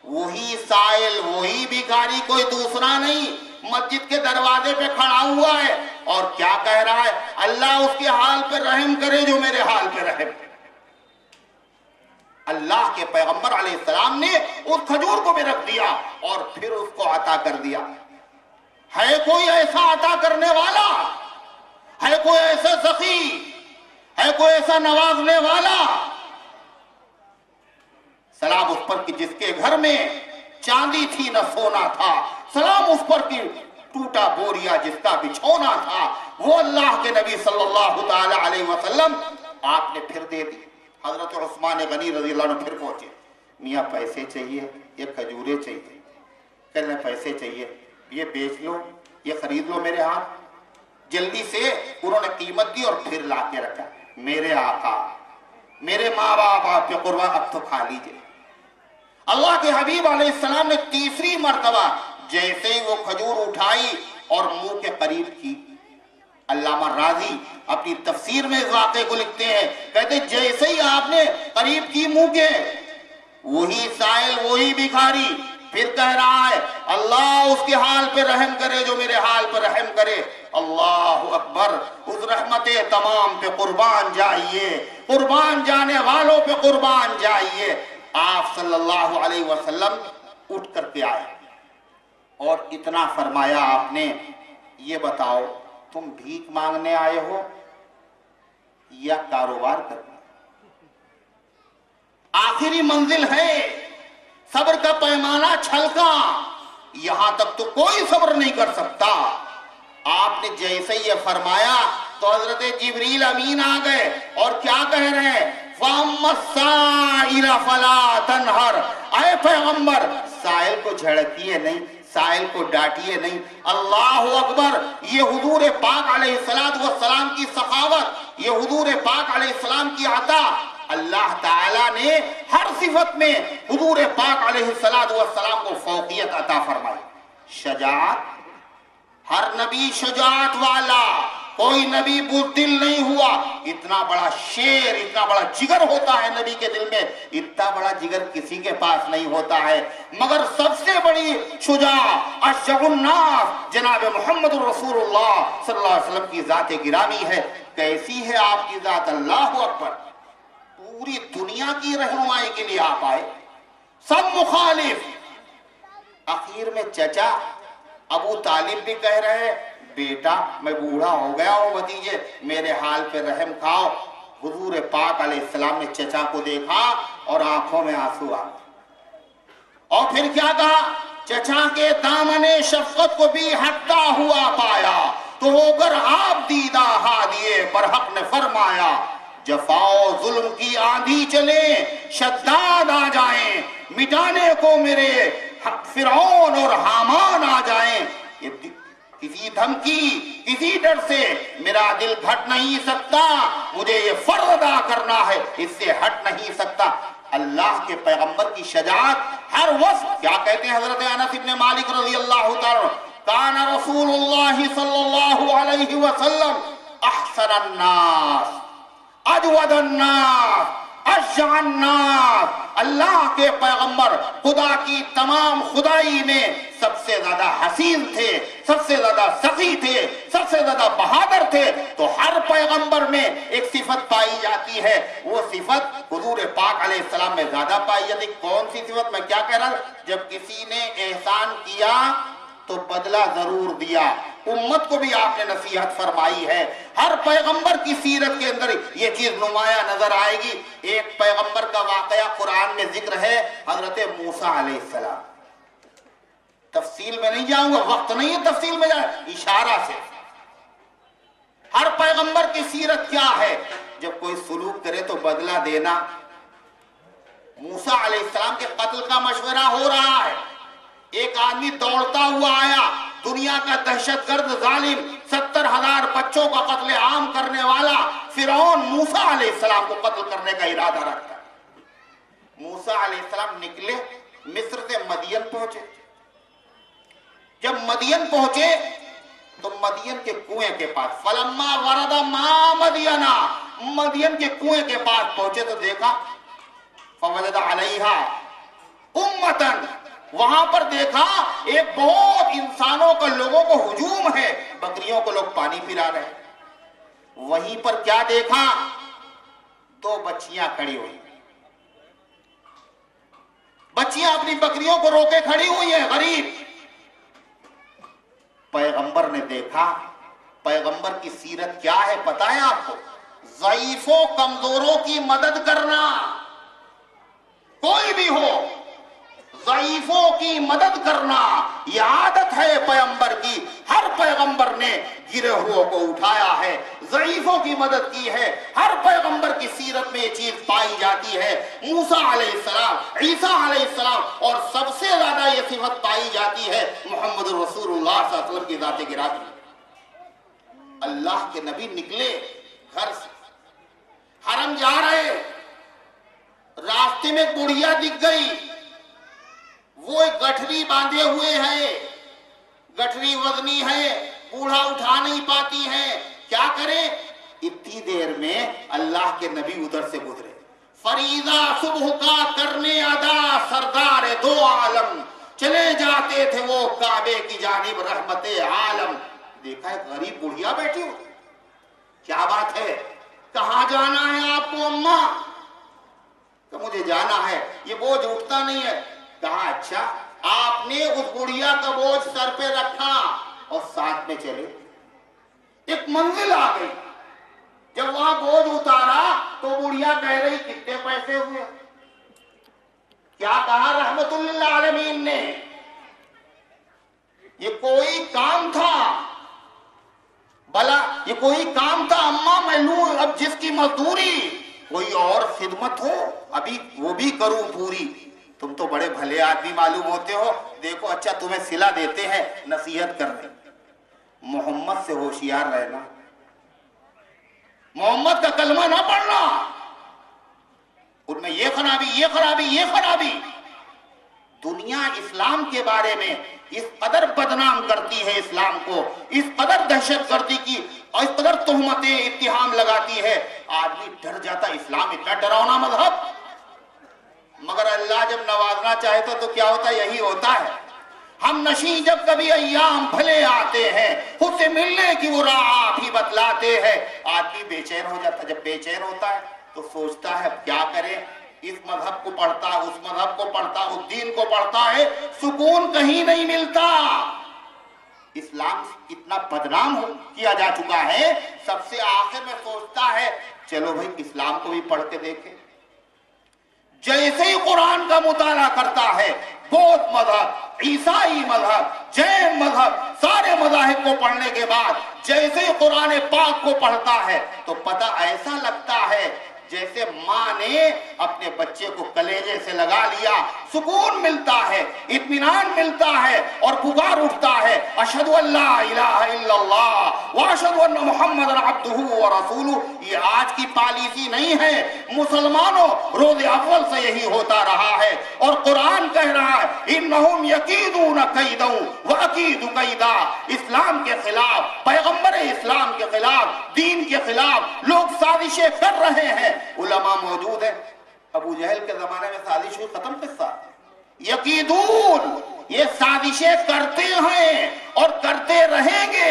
وہی سائل، وہی بھکاری، کوئی دوسرا نہیں، مسجد کے دروازے پہ کھڑا ہوا ہے اور کیا کہہ رہا ہے؟ اللہ اس کے حال پہ رحم کرے جو میرے حال پہ رحم کرے۔ اللہ کے پیغمبر علیہ السلام نے اس کھجور کو بھی رکھ دیا اور پھر اس کو عطا کر دیا۔ ہے کوئی ایسا عطا کرنے والا؟ ہے کوئی ایسا سخی؟ ہے کوئی ایسا نوازنے والا؟ سلام اس پر کہ جس کے گھر میں چاندی تھی نہ سونا تھا، سلام اس پر کہ ٹوٹا بوریا جس کا بچھونا تھا، وہ اللہ کے نبی صلی اللہ تعالی علیہ وسلم آپ نے پھر دے دی۔ حضرت عثمان غنی رضی اللہ عنہ پھر پہنچے، میاں پیسے چاہیے، یہ کھجوریں چاہیے؟ کہنے پیسے چاہیے، یہ بیچ لو، یہ خرید لو میرے ہاتھ۔ جلدی سے انہوں نے قیمت دی اور پھر لا کے رکھا۔ میرے آقا، میرے ماں باپ آپ کے قربان، اب تو کھا لیجئے۔ اللہ کے حبیب علیہ السلام نے تیسری مرتبہ جیسے ہی وہ کھجور اٹھائی اور منہ کے قریب کی، علامہ راضی اپنی تفسیر میں اس واقعے کو لکھتے ہیں، کہتے جیسے ہی آپ نے قریب کی منہ کے، وہی سائل، وہی بھکاری پھر کہہ رہا ہے اللہ اس کے حال پہ رحم کرے جو میرے حال پہ رحم کرے۔ اللہ اکبر، اس رحمت تمام پہ قربان جائیے، قربان جانے والوں پہ قربان جائیے۔ آپ صلی اللہ علیہ وسلم اٹھ کر کے آئے اور اتنا فرمایا آپ نے، یہ بتاؤ تم بھیک مانگنے آئے ہو یا کاروبار کرنے؟ آخری منزل ہے، صبر کا پیمانہ چھلکا، یہاں تک تو کوئی صبر نہیں کر سکتا۔ آپ نے جیسے یہ فرمایا تو حضرت جبریل امین آ گئے اور کیا کہہ رہے ہیں؟ فَأَمَّا السَّائِلَ فَلَا تَنْهَرْ، اے پیغمبر سائل کو جھڑکیے نہیں، سائل کو ڈانٹیے نہیں۔ اللہ اکبر! یہ حضور پاک علیہ السلام کی سخاوت، یہ حضور پاک علیہ السلام کی عطا، اللہ تعالیٰ نے ہر صفت میں حضور پاک علیہ السلام کو فوقیت عطا فرمائی۔ شجاعت، ہر نبی شجاعت والا، کوئی نبی بزدل نہیں ہوا۔ اتنا بڑا شیر، اتنا بڑا جگر ہوتا ہے نبی کے دل میں، اتنا بڑا جگر کسی کے پاس نہیں ہوتا ہے۔ مگر سب سے بڑی شجاع اشجع الناس جناب محمد رسول اللہ صلی اللہ علیہ وسلم کی ذات گرامی ہے۔ کیسی ہے آپ کی ذات؟ اللہ اکبر! پوری دنیا کی رہنمائی کے لیے آپ آئے، سب مخالف۔ اخیر میں چچا ابو طالب بھی کہہ رہے ہیں بیٹا میں بوڑھا ہو گیا ہوں، بھتیجے میرے حال پہ رحم کھاؤ۔ حضور پاک علیہ السلام نے چچا کو دیکھا اور آنکھوں میں آنسو آ گئے، اور پھر کیا کہا؟ چچا کے دامن شفقت کو بھی ہٹتا ہوا پایا تو ہو کر آپ دیدہ ہادیے برحق نے فرمایا، جفا و ظلم کی آندھی چلے شداد آ جائیں، مٹانے کو میرے فرعون اور حامان آ جائیں، کسی دھمکی کسی ڈر سے میرا دل گھٹ نہیں سکتا، مجھے یہ فرض ادا کرنا ہے، اس سے ہٹ نہیں سکتا۔ اللہ کے پیغمبر کی شجاعت ہر وقت، کیا کہتے ہیں حضرت انس بن مالک رضی اللہ تعالیٰ، کان رسول اللہ صلی اللہ علیہ وسلم احسن الناس اجود الناس اشجع الناس، اللہ کے پیغمبر خدا کی تمام خدائی میں سب سے زیادہ حسین تھے، سب سے زیادہ سخی تھے، سب سے زیادہ بہادر تھے۔ تو ہر پیغمبر میں ایک صفت پائی جاتی ہے، وہ صفت حضور پاک علیہ السلام میں زیادہ پائی جاتی۔ کون سی صفت؟ میں کیا کہہ رہا ہوں؟ جب کسی نے احسان کیا تو بدلہ ضرور دیا۔ امت کو بھی آپ نے نصیحت فرمائی ہے، ہر پیغمبر کی سیرت کے اندر یہ چیز نمایاں نظر آئے گی۔ ایک پیغمبر کا واقعہ قرآن میں ذکر ہے، حضرت موسیٰ علیہ السلام۔ تفصیل میں نہیں جاؤں گا، وقت نہیں ہے تفصیل میں جائے، اشارہ سے ہر پیغمبر کی سیرت کیا ہے؟ جب کوئی سلوک کرے تو بدلہ دینا۔ موسیٰ علیہ السلام کے قتل کا مشورہ ہو رہا ہے، ایک آدمی دوڑتا ہوا آیا، دنیا کا دہشت گرد ظالم، 70,000 بچوں کا قتل عام کرنے والا فرعون موسیٰ علیہ السلام کو قتل کرنے کا ارادہ رکھتا ہے۔ موسیٰ علیہ السلام نکلے، مصر سے مدین پہنچے۔ جب مدین پہنچے تو مدین کے کنویں کے پاس، فلما ورد ما مدینہ، مدین کے کنویں کے پاس پہنچے تو دیکھا، فوجد علیہا امتن، وہاں پر دیکھا ایک بہت انسانوں کا، لوگوں کو ہجوم ہے، بکریوں کو لوگ پانی پلا رہے ہیں۔ وہیں پر کیا دیکھا؟ 2 بچیاں کھڑی ہوئی، بچیاں اپنی بکریوں کو روکے کھڑی ہوئی ہیں، غریب۔ پیغمبر نے دیکھا، پیغمبر کی سیرت کیا ہے پتہ ہے آپ کو؟ ضعیفوں کمزوروں کی مدد کرنا، کوئی بھی ہو ضعیفوں کی مدد کرنا، یہ عادت ہے پیغمبر کی۔ ہر پیغمبر نے گرہوں کو اٹھایا ہے، ضعیفوں کی مدد کی ہے، ہر پیغمبر کی سیرت میں یہ چیز پائی جاتی ہے۔ موسیٰ علیہ السلام، عیسیٰ علیہ السلام، اور سب سے زیادہ یہ صفت پائی جاتی ہے محمد رسول اللہ صلی اللہ علیہ وسلم کی ذات گرامی۔ اللہ کے نبی نکلے گھر سے، حرم جا رہے، راستے میں ایک بڑھیا دکھ گئی، وہ ایک گٹھری باندھے ہوئے ہیں، گٹھری وزنی ہے، بوڑھا اٹھا نہیں پاتی ہے، کیا کرے؟ اتنی دیر میں اللہ کے نبی ادھر سے گزرے، فریضہ صبح کا کرنے ادا سردار 2 عالم، چلے جاتے تھے وہ کعبے کی جانب رحمت عالم۔ دیکھا ایک غریب بڑھیا بیٹھی ہو، کیا بات ہے؟ کہاں جانا ہے آپ کو اماں؟ کہ مجھے جانا ہے، یہ بوجھ اٹھتا نہیں ہے۔ کہا اچھا آپ نے اس گڑیا کا بوجھ سر پہ رکھا اور ساتھ میں چلے. ایک منزل آ گئی. جب وہاں بوجھ اتارا تو گڑیا کہہ رہی کتنے پیسے ہوئے؟ کیا کہا رحمت للعالمین نے؟ یہ کوئی کام تھا بلا، یہ کوئی کام تھا اماں میں لوں اب جس کی مزدوری، کوئی اور خدمت ہو ابھی وہ بھی کروں پوری. تم تو بڑے بھلے آدمی معلوم ہوتے ہو، دیکھو اچھا تمہیں صلہ دیتے ہیں، نصیحت کر رہے. محمد سے ہوشیار رہنا، محمد کا کلمہ نہ پڑھنا. ان میں یہ خرابی، یہ خرابی، یہ خرابی. دنیا اسلام کے بارے میں اس قدر بدنام کرتی ہے اسلام کو، اس قدر دہشت گردی کی اور اس قدر تہمتیں اتہام لگاتی ہے، آدمی ڈر جاتا. اسلام اتنا ڈراؤنا مذہب، مگر اللہ جب نوازنا چاہتا تو کیا ہوتا؟ یہی ہوتا ہے. ہم نشیں جب کبھی ایام بھلے آتے ہیں، خود سے ملنے کی وہ راہ آپ ہی بتلاتے ہیں. آدمی بے چین ہو جاتا. جب بے چین ہوتا ہے تو سوچتا ہے اب کیا کرے، اس مذہب کو پڑھتا ہے، اس مذہب کو پڑھتا، اس دین کو پڑھتا ہے، سکون کہیں نہیں ملتا. اسلام اتنا بدنام کیا جا چکا ہے، سب سے آخر میں سوچتا ہے چلو بھائی اسلام کو بھی پڑھ کے دیکھیں. جیسے ہی قرآن کا مطالعہ کرتا ہے، بودھ مذہب، عیسائی مذہب، جین مذہب، سارے مذاہب کو پڑھنے کے بعد جیسے ہی قرآن پاک کو پڑھتا ہے تو پتہ ایسا لگتا ہے جیسے ماں نے اپنے بچے کو کلیجے سے لگا لیا. سکون ملتا ہے، اطمینان ملتا ہے اور پکار اٹھتا ہے اشہد ان لا الہ الا اللہ واشہد ان محمد عبدہ ورسولہ. یہ آج کی پالیسی نہیں ہے، مسلمانوں روز اول سے یہی ہوتا رہا ہے. اور قرآن کہہ رہا ہے انہم یکیدون کیدا واکید کیدا. اسلام کے خلاف، پیغمبر اسلام کے خلاف، دین کے خلاف لوگ سازشیں کر رہے ہیں. علماء موجود ہیں. ابو جہل کے زمانے میں سازش ہوئی، ختم قصہ. یقیدون، یہ سازشیں کرتے ہیں اور کرتے رہیں گے.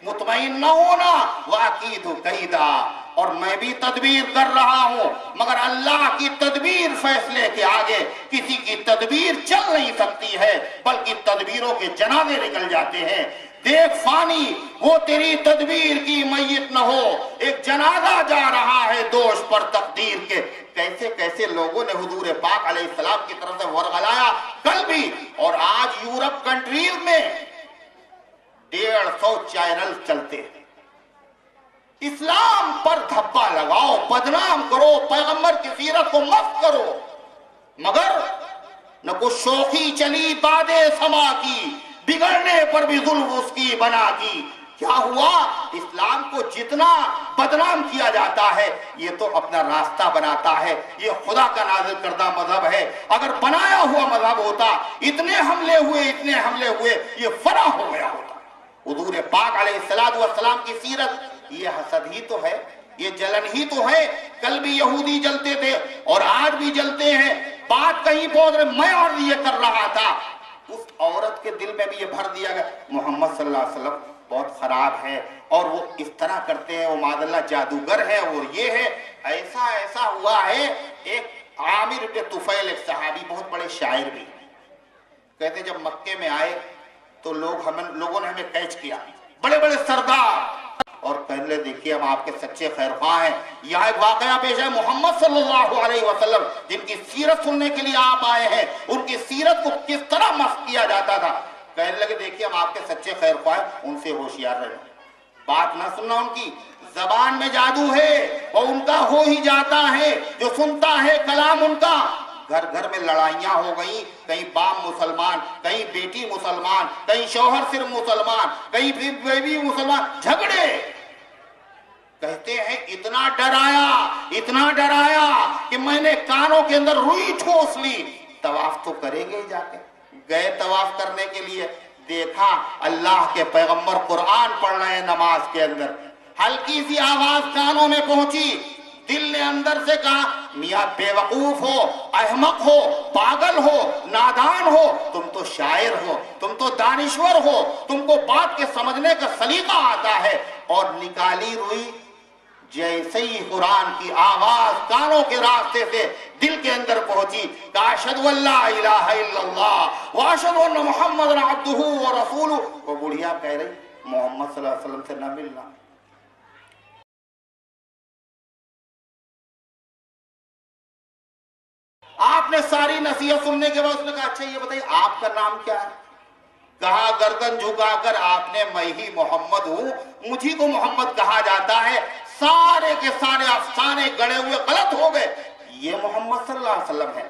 مطمئن نہ ہونا، واقید قیدا، اور میں بھی تدبیر کر رہا ہوں، مگر اللہ کی تدبیر فیصلے کے آگے کسی کی تدبیر چل نہیں سکتی ہے، بلکہ تدبیروں کے جنازے نکل جاتے ہیں. دیکھ فانی، وہ تیری تدبیر کی میت نہ ہو، ایک جنازہ جا رہا ہے دوش پر تقدیر کے. کیسے کیسے لوگوں نے حضور پاک علیہ السلام کی طرف سے ورغلایا کل بھی. اور آج یورپ کنٹریز میں 150 چینل چلتے ہیں. اسلام پر دھبا لگاؤ، بدنام کرو، پیغمبر کی سیرت کو مست کرو، مگر نہ کوئی شوخی چلی باد سما کی، بگڑنے پر بھی ظلم اس کی بنا کی. کیا ہوا؟ اسلام کو جتنا بدنام کیا جاتا ہے یہ تو اپنا راستہ بناتا ہے. یہ خدا کا نازل کردہ مذہب ہے. اگر بنایا ہوا مذہب ہوتا، اتنے حملے ہوئے، اتنے حملے ہوئے، یہ فنا ہو گیا ہوتا. حضور پاک علیہ السلام کی سیرت یہ حسد ہی تو ہے، یہ جلن ہی تو ہے. کل بھی یہودی جلتے تھے اور آج بھی جلتے ہیں. بات کہیں پہنچ رہے، میں اور یہ کر رہا تھا، اس عورت کے دل میں بھی یہ بھر دیا گیا محمد صلی اللہ علیہ وسلم بہت خراب ہے اور وہ اس طرح کرتے ہیں، وہ معاذ اللہ جادوگر ہے اور یہ ہے. ایسا ہوا ہے. ایک عامر بن طفیل، ایک صحابی، بہت بڑے شاعر بھی، کہتے جب مکے میں آئے تو لوگوں نے ہمیں کیچ کیا، بڑے بڑے سردار، اور کہنے لے دیکھیے ہم آپ کے سچے خیر خواہ ہیں. یہاں ایک واقعہ پیش ہے، محمد صلی اللہ علیہ وسلم جن کی سیرت سننے کے لیے آپ آئے ہیں، ان کی سیرت کو کس طرح مست کیا جاتا تھا. کہنے لگے دیکھیے ہم آپ کے سچے خیر خواہ ہیں، ان سے ہوشیار رہنا، بات نہ سننا. ان کی زبان میں جادو ہے اور ان کا ہو ہی جاتا ہے، جو سنتا ہے کلام ان کا. گھر گھر میں لڑائیاں ہو گئیں، کہیں باپ مسلمان، کہیں بیٹی مسلمان، کہیں شوہر صرف مسلمان، کہیں بیوی مسلمان، جھگڑے. کہتے ہیں اتنا ڈرایا کہ میں نے کانوں کے اندر روئی ٹھوس لی. طواف تو کریں گے جا کے. گئے طواف کرنے کے لیے، دیکھا اللہ کے پیغمبر قرآن پڑھ رہے ہیں نماز کے اندر. ہلکی سی آواز کانوں میں پہنچی، دل نے اندر سے کہا میاں بے وقوف ہو، احمق ہو، پاگل ہو، نادان ہو، تم تو شاعر ہو، تم تو دانشور ہو، تم کو بات کے سمجھنے کا سلیقہ آتا ہے. اور نکالی روئی، جیسے ہی قرآن کی آواز کانوں کے راستے سے دل کے اندر پہنچی کہ اشہد ان لا الہ الا اللہ واشہد ان محمد عبدہ ورسولہ، وہ بڑھیا کہہ رہی محمد صلی اللہ علیہ وسلم سے نہ ملنا۔ آپ نے ساری نصیحت سننے کے بعد اس نے کہا اچھا یہ بتائیے آپ کا نام کیا ہے؟ کہا گردن جھکا کر آپ نے میں ہی محمد ہوں، مجھی کو محمد کہا جاتا ہے۔ سارے کے سارے افسانے گڑے ہوئے غلط ہو گئے، یہ محمد صلی اللہ علیہ وسلم ہے۔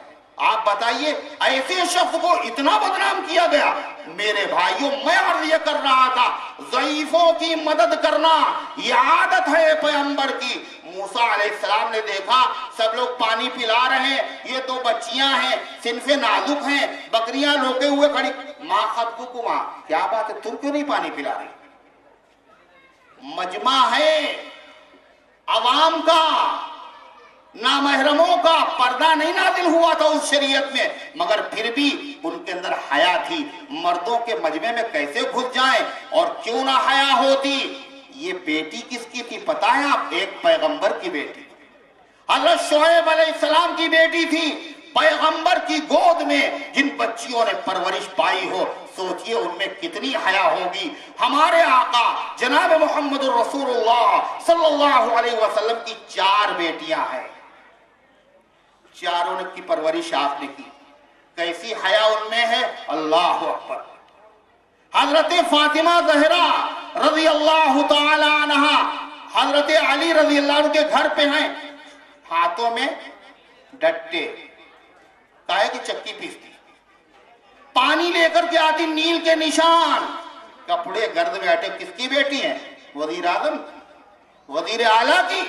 آپ بتائیے ایسے شخص کو اتنا بدنام کیا گیا۔ میرے بھائیوں میں عرض یہ کر رہا تھا ضعیفوں کی مدد کرنا یہ عادت ہے پیغمبر کی۔ موسیٰ علیہ السلام نے دیکھا سب لوگ پانی پلا رہے ہیں، یہ دو بچیاں ہیں صنف نازک ہیں، بکریاں لوٹے ہوئے کھڑی، ماں خطبکما، کیا بات ہے تم کیوں نہیں پانی پلا رہی؟ مجمع ہے عوام کا، نامحرموں کا، پردہ نہیں نازل ہوا تھا اس شریعت میں، مگر پھر بھی ان کے اندر حیا تھی۔ مردوں کے مجمع میں کیسے گھس جائیں؟ اور کیوں نہ حیا ہوتی؟ یہ بیٹی کس کی تھی پتہ ہے آپ؟ ایک پیغمبر کی بیٹی، حضرت شعیب علیہ السلام کی بیٹی تھی۔ پیغمبر کی گود میں جن بچیوں نے پرورش پائی ہو، سوچئے ان میں کتنی حیا ہوگی۔ ہمارے آقا جناب محمد رسول اللہ صلی اللہ علیہ وسلم کی 4 بیٹیاں ہیں، چاروں کی پرورش آپ نے کی، کیسی حیا ان میں ہے، اللہ اکبر۔ حضرت فاطمہ زہرا رضی اللہ تعالی عنہ حضرت علی رضی اللہ عنہ کے گھر پہ ہیں، ہاتھوں میں ڈٹے، کائے کی چکی پیستی، پانی لے کر کے آتی نیل کے نشان، کپڑے گرد میں اٹے، کس کی بیٹی ہیں؟ وزیر اعظم، وزیر اعلیٰ کی،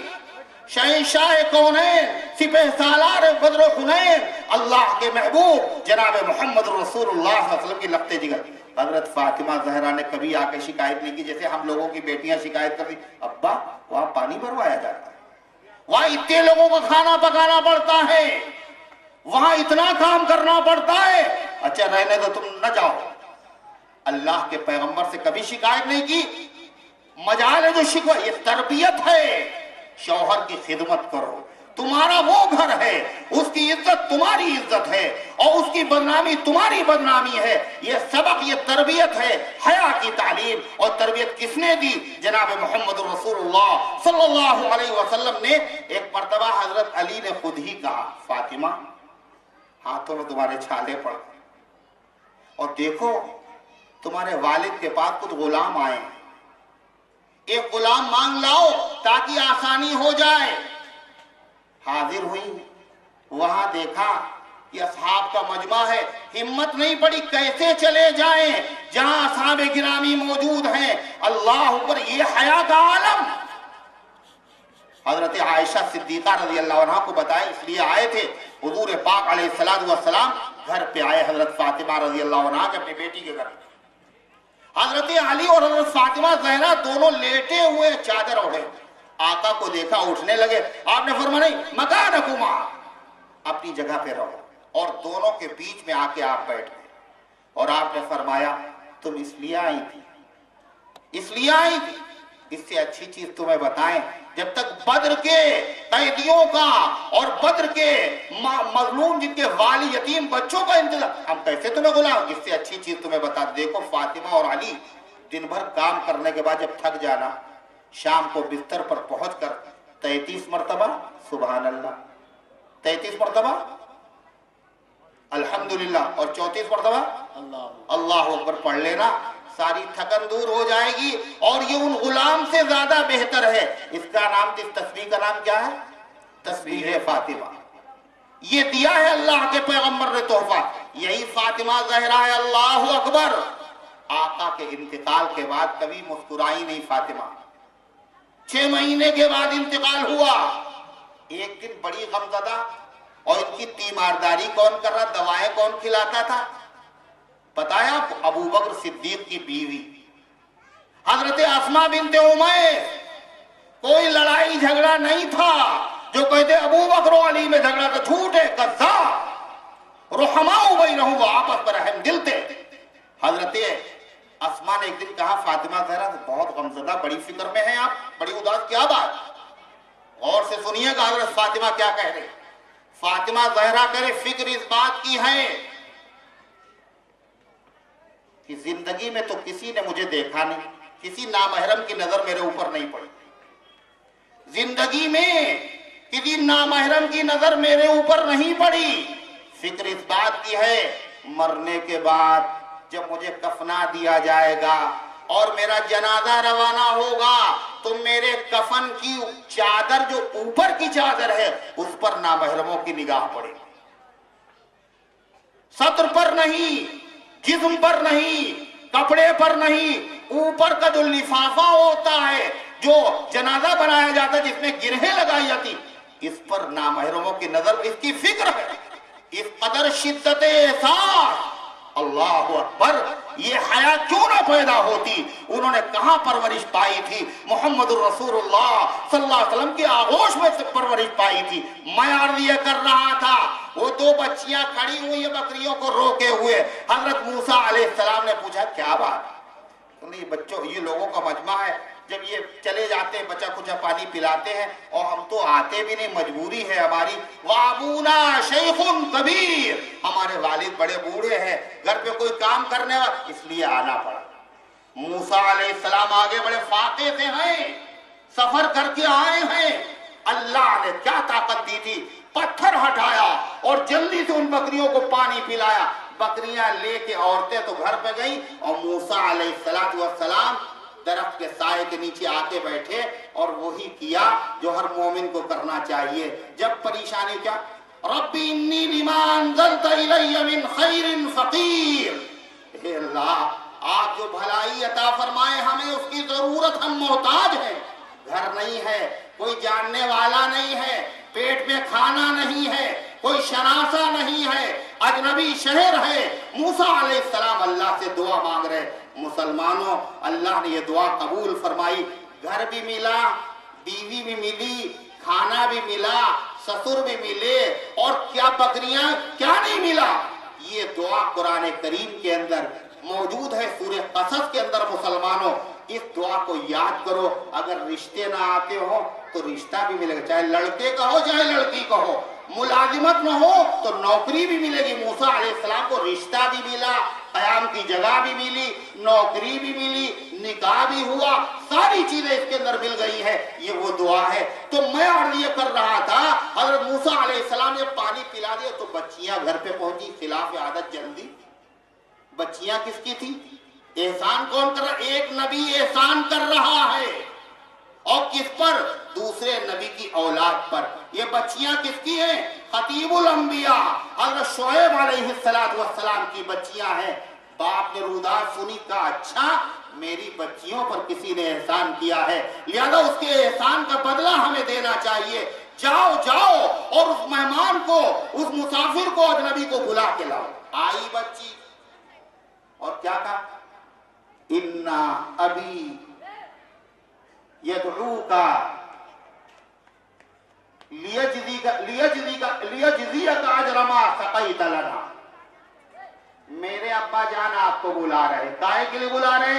شہنشاہ کونین، سپہ سالار بدر و حنین، اللہ کے محبوب جناب محمد رسول اللہ صلی اللہ علیہ وسلم کی لگتے جگر۔ حضرت فاطمہ زہرا نے کبھی آ کے شکایت نہیں کی جیسے ہم لوگوں کی بیٹیاں شکایت کرتی، ابا وہاں پانی بھروایا جاتا ہے، وہاں اتنے لوگوں کو کھانا پکانا پڑتا ہے، وہاں اتنا کام کرنا پڑتا ہے، اچھا رہنے دو تم نہ جاؤ۔ اللہ کے پیغمبر سے کبھی شکایت نہیں کی۔ مجال ہے جو شکوہ، یہ تربیت ہے۔ شوہر کی خدمت کرو، تمہارا وہ گھر ہے، اس کی عزت تمہاری عزت ہے اور اس کی بدنامی تمہاری بدنامی ہے۔ یہ سبق، یہ تربیت ہے، حیا کی تعلیم۔ اور تربیت کس نے دی؟ جناب محمد رسول اللہ صلی اللہ علیہ وسلم نے۔ ایک مرتبہ حضرت علی نے خود ہی کہا فاطمہ ہاتھوں میں تمہارے چھالے پڑ گئے اور دیکھو تمہارے والد کے پاس کچھ غلام آئے ہیں، ایک غلام مانگ لاؤ تاکہ آسانی ہو جائے۔ حاضر ہوئی، وہاں دیکھا کہ اصحاب کا مجمع ہے، ہمت نہیں پڑی کیسے چلے جائیں جہاں اصحاب گرامی موجود ہیں۔ اللہ اکبر، یہ حیا کا عالم۔ حضرت عائشہ صدیقہ رضی اللہ عنہ کو بتائے، اس لیے آئے تھے حضور پاک علیہ السلام گھر پہ آئے، حضرت فاطمہ رضی اللہ عنہ کے اپنی بیٹی کے گھر۔ حضرت علی اور حضرت فاطمہ زہرا دونوں لیٹے ہوئے چادر اوڑھے، آقا کو دیکھا اٹھنے لگے، آپ نے فرمایا نہیں مکانکما، اپنی جگہ پہ رہو، اور دونوں کے بیچ میں آ کے آپ بیٹھ گئے اور آپ نے فرمایا تم اس لیے آئی تھی، اس لیے آئی تھی، اس سے اچھی چیز تمہیں بتائیں، جب تک بدر کے قیدیوں کا اور بدر کے مظلوم جن کے والی یتیم بچوں کا انتظار، ہم کیسے تمہیں غلام، اس سے اچھی چیز تمہیں بتا دیکھو فاطمہ اور علی دن بھر کام کرنے کے بعد جب تھک جانا، شام کو بستر پر پہنچ کر 33 مرتبہ سبحان اللہ، 33 مرتبہ الحمدللہ اور 34 مرتبہ اللہ اکبر پڑھ لینا، ساری تھکن دور ہو جائے گی۔ اور یہ ان غلام سے زیادہ بہتر ہے۔ اس کا نام، اس تسبیح کا نام کیا ہے؟ تسبیح فاطمہ۔ یہ دیا ہے اللہ کے پیغمبر نے تحفہ، یہی فاطمہ زہرا ہے۔ اللہ اکبر۔ آقا کے انتقال کے بعد کبھی مسکرائی نہیں فاطمہ، 6 مہینے کے بعد انتقال ہوا۔ ایک دن بڑی غمزدہ، اور ان کی تیمارداری کون کر رہا، دوائیں کون کھلاتا تھا پتہ ہے آپ؟ ابو بکر صدیق کی بیوی حضرت اسماء بنت امیس۔ کوئی لڑائی جھگڑا نہیں تھا، جو کہتے ابو بکر و علی میں جھگڑا تھا جھوٹے کذاب، رحماء بینہم، وہ آپس پر رحم دل تھے۔ حضرت اسماء نے ایک دن کہا فاطمہ زہرا بہت غمزدہ، بڑی فکر میں ہیں آپ، بڑی اداس، کیا بات؟ غور سے سنیے گا حضرت فاطمہ کیا کہہ رہے ہیں. فاطمہ زہرا کرے فکر اس بات کی ہے کہ زندگی میں تو کسی نے مجھے دیکھا نہیں, کسی نامحرم کی نظر میرے اوپر نہیں پڑی, زندگی میں کسی نامحرم کی نظر میرے اوپر نہیں پڑی. فکر اس بات کی ہے مرنے کے بعد جب مجھے کفنا دیا جائے گا اور میرا جنازہ روانہ ہوگا تو میرے کفن کی چادر جو اوپر کی چادر ہے اس پر نامحرموں کی نگاہ پڑے گی, سطر پر نہیں, جسم پر نہیں, کپڑے پر نہیں, اوپر کا جو لفافہ ہوتا ہے جو جنازہ بنایا جاتا ہے جس میں گرہیں لگائی جاتی, اس پر نامحرموں کی نظر, اس کی فکر ہے. اس قدر شدت احساس, اللہ اکبر, یہ حیا کیوں نہ پیدا ہوتی. انہوں نے کہاں پرورش پائی تھی؟ محمد الرسول اللہ صلی اللہ علیہ وسلم کی آغوش میں سے پرورش پائی تھی. میں عرض یہ کر رہا تھا, وہ دو بچیاں کھڑی ہوئی ہیں بکریوں کو روکے ہوئے. حضرت موسیٰ علیہ السلام نے پوچھا کیا بات؟ یہ بچوں, یہ لوگوں کا مجمع ہے, جب یہ چلے جاتے ہیں بچہ کچھ پانی پلاتے ہیں اور ہم تو آتے بھی نہیں, مجبوری ہے ہماری. وابونا شیخ کبیر, ہمارے والد بڑے بوڑھے ہیں, گھر پہ کوئی کام کرنے والا, اس لیے آنا پڑا. موسیٰ علیہ السلام آگے بڑے فاقے سے ہیں, سفر کر کے آئے ہیں. اللہ نے کیا طاقت دی تھی, پتھر ہٹایا اور جلدی سے ان بکریوں کو پانی پلایا. بکریاں لے کے عورتیں تو گھر پہ گئیں اور موسیٰ علیہ السلام درخت کے سائے کے نیچے آ کے بیٹھے اور وہی کیا جو ہر مومن کو کرنا چاہیے جب پریشانی. کیا ربی انی لما انزلت الی من خیر فقیر, اے اللہ آپ جو بھلائی عطا فرمائے ہمیں اس کی ضرورت, ہم محتاج ہیں. گھر نہیں ہے, کوئی جاننے والا نہیں ہے, پیٹ میں کھانا نہیں ہے, کوئی شناسہ نہیں ہے, اجنبی شہر ہے. موسیٰ علیہ السلام اللہ سے دعا مانگ رہے. مسلمانوں, اللہ نے یہ دعا قبول فرمائی. گھر بھی ملا, بیوی بھی ملی, کھانا بھی ملا, سسر بھی ملے, اور کیا بکریاں, کیا نہیں ملا. یہ دعا قرآن کریم کے اندر موجود ہے, سورہ قصص کے اندر. مسلمانوں, اس دعا کو یاد کرو. اگر رشتے نہ آتے ہو تو رشتہ بھی ملے گا, چاہے لڑکے کا ہو چاہے لڑکی کا ہو. ملازمت نہ ہو تو نوکری بھی ملے گی. موسیٰ علیہ السلام کو رشتہ بھی ملا, قیام کی جگہ بھی ملی, نوکری بھی ملی, نکاح بھی ہوا, ساری چیزیں اس کے اندر مل گئی ہے. یہ وہ دعا ہے. تو میں عرض یہ کر رہا تھا, حضرت موسیٰ علیہ السلام نے پانی پلا دیا تو بچیاں گھر پہ پہنچی. خلاف عادت جلدی. بچیاں کس کی تھی؟ احسان کون کر رہا؟ ایک نبی احسان کر رہا ہے, اور کس پر؟ دوسرے نبی کی اولاد پر. یہ بچیاں کس کی ہیں؟ خطیب الانبیاء حضرت شعیب علیہ السلام کی بچیاں ہیں. باپ نے روداد سنی, کہا اچھا میری بچیوں پر کسی نے احسان کیا ہے, لہذا اس کے احسان کا بدلہ ہمیں دینا چاہیے. جاؤ جاؤ اور اس مہمان کو, اس مسافر کو, اجنبی کو بلا کے لاؤ. آئی بچی اور کیا کہا؟ اِنَّا أَبِي يَدْعُوكَ لِيَجْزِيَكَ أَجْرَ مَا سَقَيْتَ لَنَا. میرے ابا جان آپ کو بلا رہے. کاہے کے لیے بلا رہے؟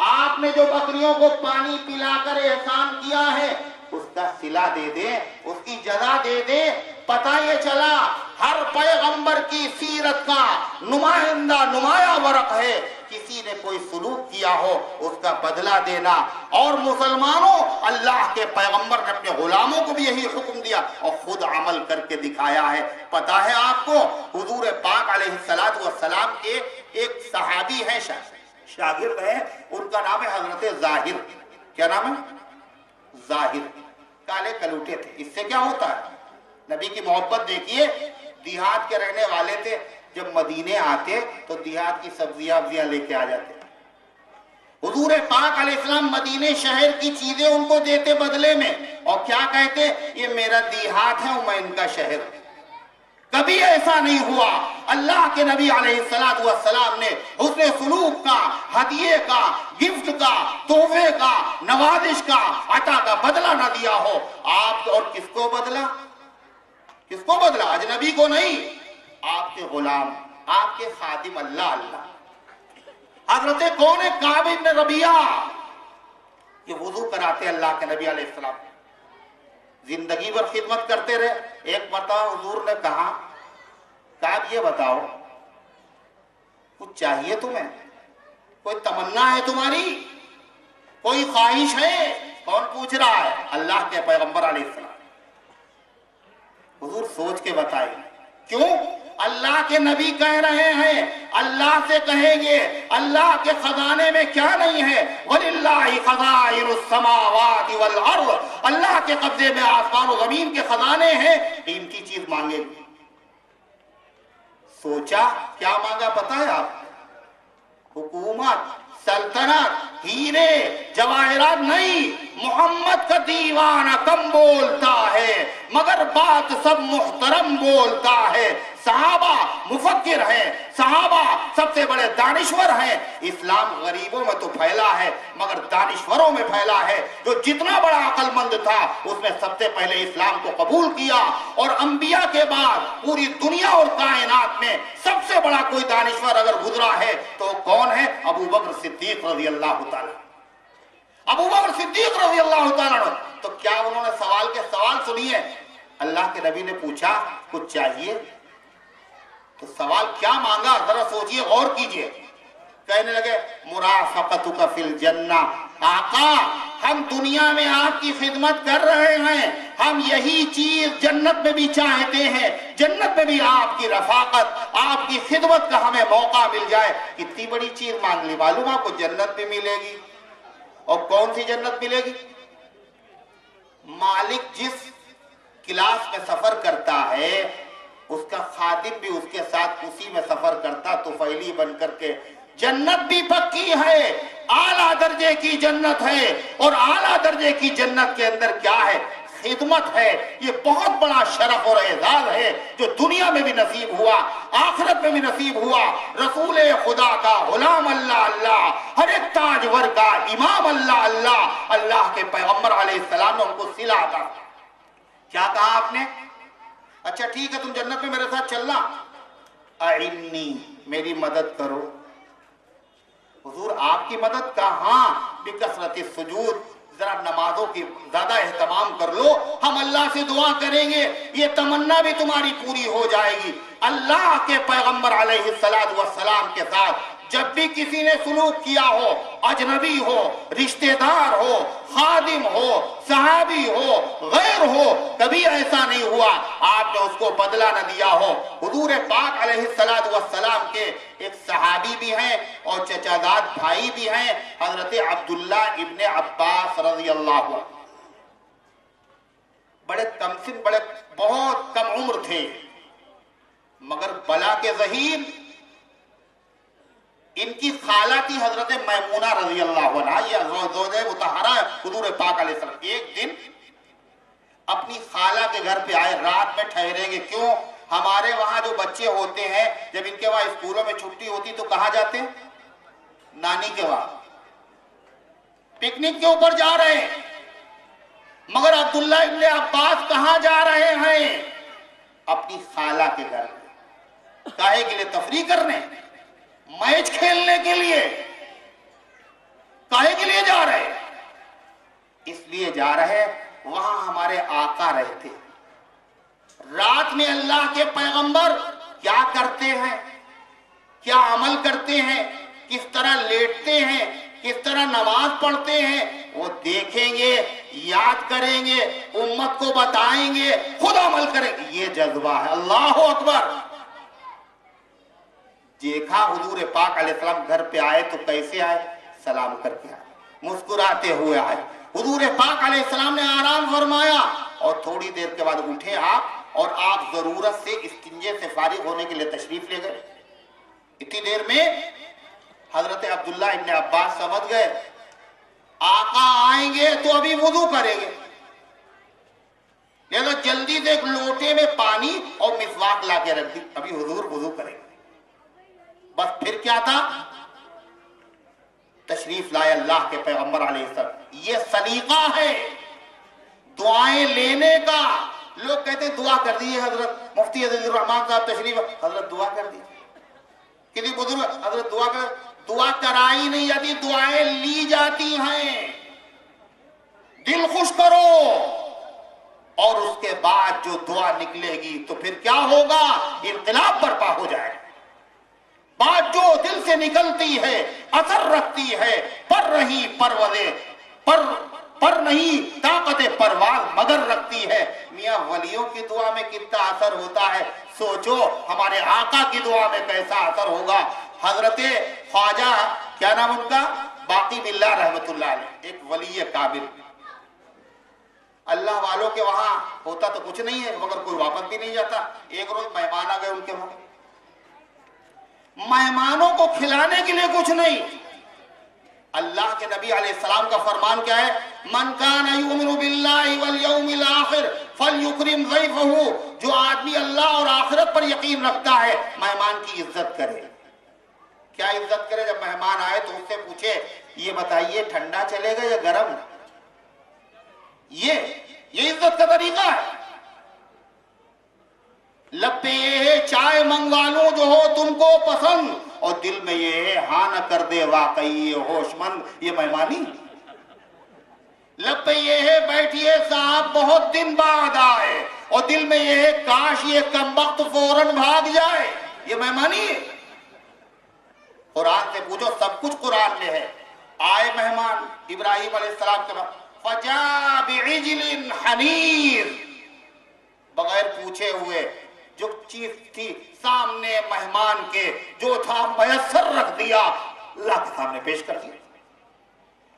آپ نے جو بکریوں کو پانی پلا کر احسان کیا ہے اس کا صلہ دے دے, اس کی جزا دے دے. پتہ یہ چلا ہر پیغمبر کی سیرت کا نمایاں ورق ہے, کسی نے کوئی سلوک کیا ہو اس کا بدلہ دینا. اور مسلمانوں, اللہ کے پیغمبر نے اپنے غلاموں کو بھی یہی حکم دیا اور خود عمل کر کے دکھایا ہے. پتہ ہے آپ کو, حضور پاک علیہ السلام کے ایک صحابی ہیں, شاگرد ہیں, ان کا نام ہے حضرت ظاہر. کیا نام ہے؟ ظاہر. کالے کلوٹے تھے. اس سے کیا ہوتا ہے؟ نبی کی محبت دیکھیے. دیہات کے رہنے والے تھے, جب مدینے آتے تو دیہات کی سبزیاں لے کے آ جاتے. حضور پاک علیہ السلام مدینے شہر کی چیزیں ان کو دیتے بدلے میں, اور کیا کہتے؟ یہ میرا دیہات ہے اور میں ان کا شہر. کبھی ایسا نہیں ہوا. اللہ کے نبی علیہ السلام نے حسن سلوک کا, ہدیے کا, گفٹ کا, تحفے کا, نوازش کا, عطا کا بدلہ نہ دیا ہو. آپ اور کس کو بدلا؟ کس کو بدلا؟ اجنبی کو نہیں, آپ کے غلام, آپ کے خادم. اللہ. حضرت کون ہے؟ کعب بن ربیعہ. یہ وضو کراتے اللہ کے نبی علیہ السلام. زندگی بھر خدمت کرتے رہے. ایک مرتبہ حضور نے کہا کہ آپ یہ بتاؤ کچھ چاہیے تمہیں, کوئی تمنا ہے تمہاری, کوئی خواہش ہے؟ کون پوچھ رہا ہے؟ اللہ کے پیغمبر علیہ السلام. حضور سوچ کے بتائیں. کیوں؟ اللہ کے نبی کہہ رہے ہیں, اللہ سے کہیں گے اللہ کے خزانے میں کیا نہیں ہے. وَلِلَّهِ خَزَائِنُ السَّمَاوَاتِ وَالْأَرْضِ, اللہ کے قبضے میں آسمان و زمین کے خزانے ہیں. قیمتی چیز مانگے گی. سوچا کیا مانگا پتہ ہے آپ؟ حکومت, سلطنت, ہیرے جواہرات نہیں. محمد کا دیوانہ کم بولتا ہے مگر بات سب محترم بولتا ہے. صحابہ مفکر ہیں, صحابہ سب سے بڑے دانشور ہیں. اسلام غریبوں میں تو پھیلا ہے مگر دانشوروں میں پھیلا ہے. جو جتنا بڑا عقل مند تھا اس نے سب سے پہلے اسلام کو قبول کیا. اور انبیاء کے بعد پوری دنیا اور کائنات میں سب سے بڑا کوئی دانشور اگر گزرا ہے تو کون ہے؟ ابو بکر صدیق رضی اللہ تعالی. ابو بکر صدیق رضی اللہ تعالی. تو کیا انہوں نے سوال سنیے. اللہ کے نبی نے پوچھا کچھ چاہیے؟ تو سوال کیا مانگا ذرا سوچئے, غور کیجئے. کہنے لگے مرافقتک فی الجنہ. آقا ہم دنیا میں آپ کی خدمت کر رہے ہیں, ہم یہی چیز جنت میں بھی چاہتے ہیں. جنت میں بھی آپ کی رفاقت, آپ کی خدمت کا ہمیں موقع مل جائے. کتنی بڑی چیز مانگ لی. معلوم آپ کو جنت بھی ملے گی. اور کون سی جنت ملے گی؟ مالک جس کلاس میں سفر کرتا ہے اس کا خادم بھی اس کے ساتھ اسی میں سفر کرتا تو فیلی بن کر کے. جنت بھی پکی ہے, اعلیٰ درجے کی جنت ہے. اور اعلیٰ درجے کی جنت کے اندر کیا ہے؟ خدمت ہے. یہ بہت بڑا شرف اور اعزاز ہے جو دنیا میں بھی نصیب ہوا, آخرت میں بھی نصیب ہوا. رسول خدا کا غلام اللہ اللہ, ہر ایک تاجور کا امام اللہ اللہ. اللہ کے پیغمبر علیہ السلام نے ان کو صلہ تھا. کیا کہا آپ نے؟ اچھا ٹھیک ہے تم جنت میں میرے ساتھ چلنا. اعنی, میری مدد کرو. حضور آپ کی مدد کا؟ ہاں, بکثرت السجود, ذرا نمازوں کی زیادہ اہتمام کر لو, ہم اللہ سے دعا کریں گے, یہ تمنا بھی تمہاری پوری ہو جائے گی. اللہ کے پیغمبر علیہ السلام کے ساتھ جب بھی کسی نے سلوک کیا ہو, اجنبی ہو, رشتہ دار ہو, خادم ہو, صحابی ہو, غیر ہو, کبھی ایسا نہیں ہوا آپ نے اس کو بدلہ نہ دیا ہو. حضور پاک علیہ السلام کے ایک صحابی بھی ہیں اور چچاداد بھائی بھی ہیں, حضرت عبداللہ ابن عباس رضی اللہ عنہ. بڑے کم سن, بڑے بہت کم عمر تھے مگر بلا کے ظہیر. ان کی خالہ تھی حضرت میمونہ رضی اللہ عنہ, یہ زوجہ مطہرہ حضور پاک علیہ السلام. ایک دن اپنی خالہ کے گھر پہ آئے, رات میں ٹھہریں گے. کیوں؟ ہمارے وہاں جو بچے ہوتے ہیں جب ان کے وہاں اسکولوں میں چھٹی ہوتی تو کہاں جاتے ہیں؟ نانی کے وہاں. پکنک کے اوپر جا رہے ہیں. مگر عبداللہ ابن عباس کہاں جا رہے ہیں؟ اپنی خالہ کے گھر پہ. کاہے کے لیے؟ تفریح کرنے, میچ کھیلنے کے لیے. کاہے کے لیے جا رہے؟ اس لیے جا رہے وہاں ہمارے آقا رہتے. رات میں اللہ کے پیغمبر کیا کرتے ہیں, کیا عمل کرتے ہیں, کس طرح لیٹتے ہیں, کس طرح نماز پڑھتے ہیں, وہ دیکھیں گے, یاد کریں گے, امت کو بتائیں گے, خود عمل کریں گے. یہ جذبہ ہے. اللہ اکبر. دیکھا حضور پاک علیہ السلام گھر پہ آئے تو کیسے آئے؟ سلام کر کے آئے, مسکراتے ہوئے آئے. حضور پاک علیہ السلام نے آرام فرمایا اور تھوڑی دیر کے بعد اٹھے آپ, اور آپ ضرورت سے استنجے سے فارغ ہونے کے لیے تشریف لے گئے. اتنی دیر میں حضرت عبداللہ ابن عباس سمجھ گئے آقا آئیں گے تو ابھی وضو کریں گے, لہذا جلدی سے ایک لوٹے میں پانی اور مسواک لا کے رکھ دی, ابھی حضور وضو کریں گے. بس پھر کیا تھا؟ تشریف لائے اللہ کے پیغمبر علیہ السلام. یہ سلیقہ ہے دعائیں لینے کا. لوگ کہتے ہیں دعا کر دیئے حضرت, مفتی عزیز الرحمان صاحب تشریف, حضرت دعا کر دی. کسی بزرگ حضرت دعا کر, دعا کرائی نہیں جاتی, دعائیں لی جاتی ہیں. دل خوش کرو اور اس کے بعد جو دعا نکلے گی تو پھر کیا ہوگا؟ انقلاب برپا ہو جائے. بات جو دل سے نکلتی ہے اثر رکھتی ہے، پر رہی پروزے پر نہیں طاقت پرواز مگر رکھتی ہے. میاں ولیوں کی دعا میں کتنا اثر ہوتا ہے، سوچو ہمارے آقا کی دعا میں کیسا اثر ہوگا. حضرت خواجہ کیا نام ان کا؟ باقی باللہ رحمت اللہ علیہ، ایک ولی کامل. اللہ والوں کے وہاں ہوتا تو کچھ نہیں ہے مگر کوئی واپس بھی نہیں جاتا. ایک روز مہمان آ گئے ان کے وہاں، مہمانوں کو کھلانے کے لیے کچھ نہیں. اللہ کے نبی علیہ السلام کا فرمان کیا ہے؟ من کان یؤمن باللہ والیوم الاخر فلیکرم ضیفہ. جو آدمی اللہ اور آخرت پر یقین رکھتا ہے مہمان کی عزت کرے. کیا عزت کرے؟ جب مہمان آئے تو اس سے پوچھے یہ بتائیے ٹھنڈا چلے گا یا گرم؟ یہ عزت کا طریقہ ہے. لب پہ یہ ہے چائے منگوا لوں جو ہو تم کو پسند، اور دل میں یہ ہے ہاں نہ کر دے واقعی یہ ہوش مند. یہ مہمانی. لب پہ یہ ہے بیٹھیے صاحب بہت دن بعد آئے، اور دل میں یہ ہے کاش یہ کمبخت فوراً بھاگ جائے. یہ مہمانی ہے. قرآن سے پوچھو، سب کچھ قرآن میں ہے. آئے مہمان ابراہیم علیہ السلام کے بعد فجاء بعجل حنیذ، بغیر پوچھے ہوئے جو چیز تھی سامنے مہمان کے جو تھا میسر رکھ دیا، اللہ کے سامنے پیش کر دیا.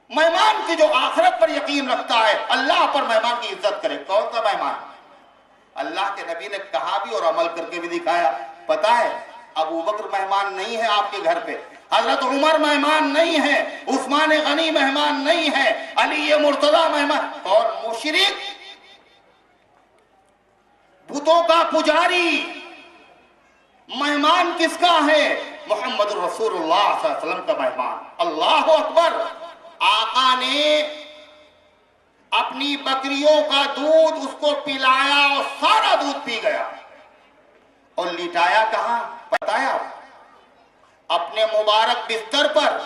مہمان کی جو آخرت پر یقین رکھتا ہے اللہ پر مہمان کی عزت کرے. کون سا مہمان؟ اللہ کے نبی نے کہا بھی اور عمل کر کے بھی دکھایا. پتا ہے ابو بکر مہمان نہیں ہے آپ کے گھر پہ، حضرت عمر مہمان نہیں ہے، عثمان غنی مہمان نہیں ہے، علی مرتضی مہمان. اور مشرک، بتوں کا پجاری، مہمان کس کا ہے؟ محمد رسول اللہ صلی اللہ علیہ وسلم کا مہمان. اللہ اکبر. آقا نے اپنی بکریوں کا دودھ اس کو پلایا اور سارا دودھ پی گیا، اور لٹایا کہاں بتایا؟ اپنے مبارک بستر پر.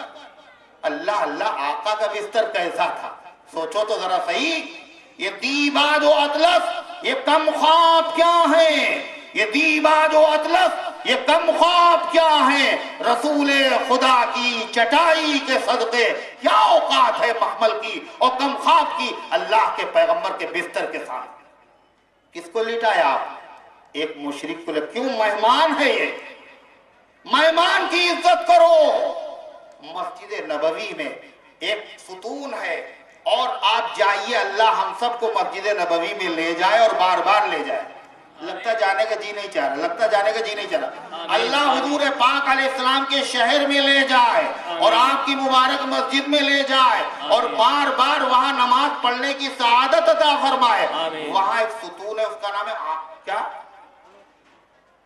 اللہ اللہ، آقا کا بستر کیسا تھا سوچو تو ذرا صحیح. یہ دیباج و اطلس، یہ کم خواب کیا ہیں؟ یہ دیباج و اطلس، یہ کم خواب کیا ہیں؟ رسول خدا کی چٹائی کے صدقے کیا اوقات ہے محمل کی اور کم خواب کی اللہ کے پیغمبر کے بستر کے ساتھ. کس کو لٹایا آپ؟ ایک مشرک کو. کیوں؟ مہمان ہے یہ. مہمان کی عزت کرو. مسجد نبوی میں ایک ستون ہے، اور آپ جائیے، اللہ ہم سب کو مسجد نبوی میں لے جائے اور بار بار لے جائے. لگتا جانے کا جی نہیں چاہ رہا، لگتا جانے کا جی نہیں چاہ رہا. اللہ حضور پاک علیہ السلام کے شہر میں لے جائے اور آپ کی مبارک مسجد میں لے جائے اور بار بار وہاں نماز پڑھنے کی سعادت عطا فرمائے. وہاں ایک ستون ہے، اس کا نام ہے کیا؟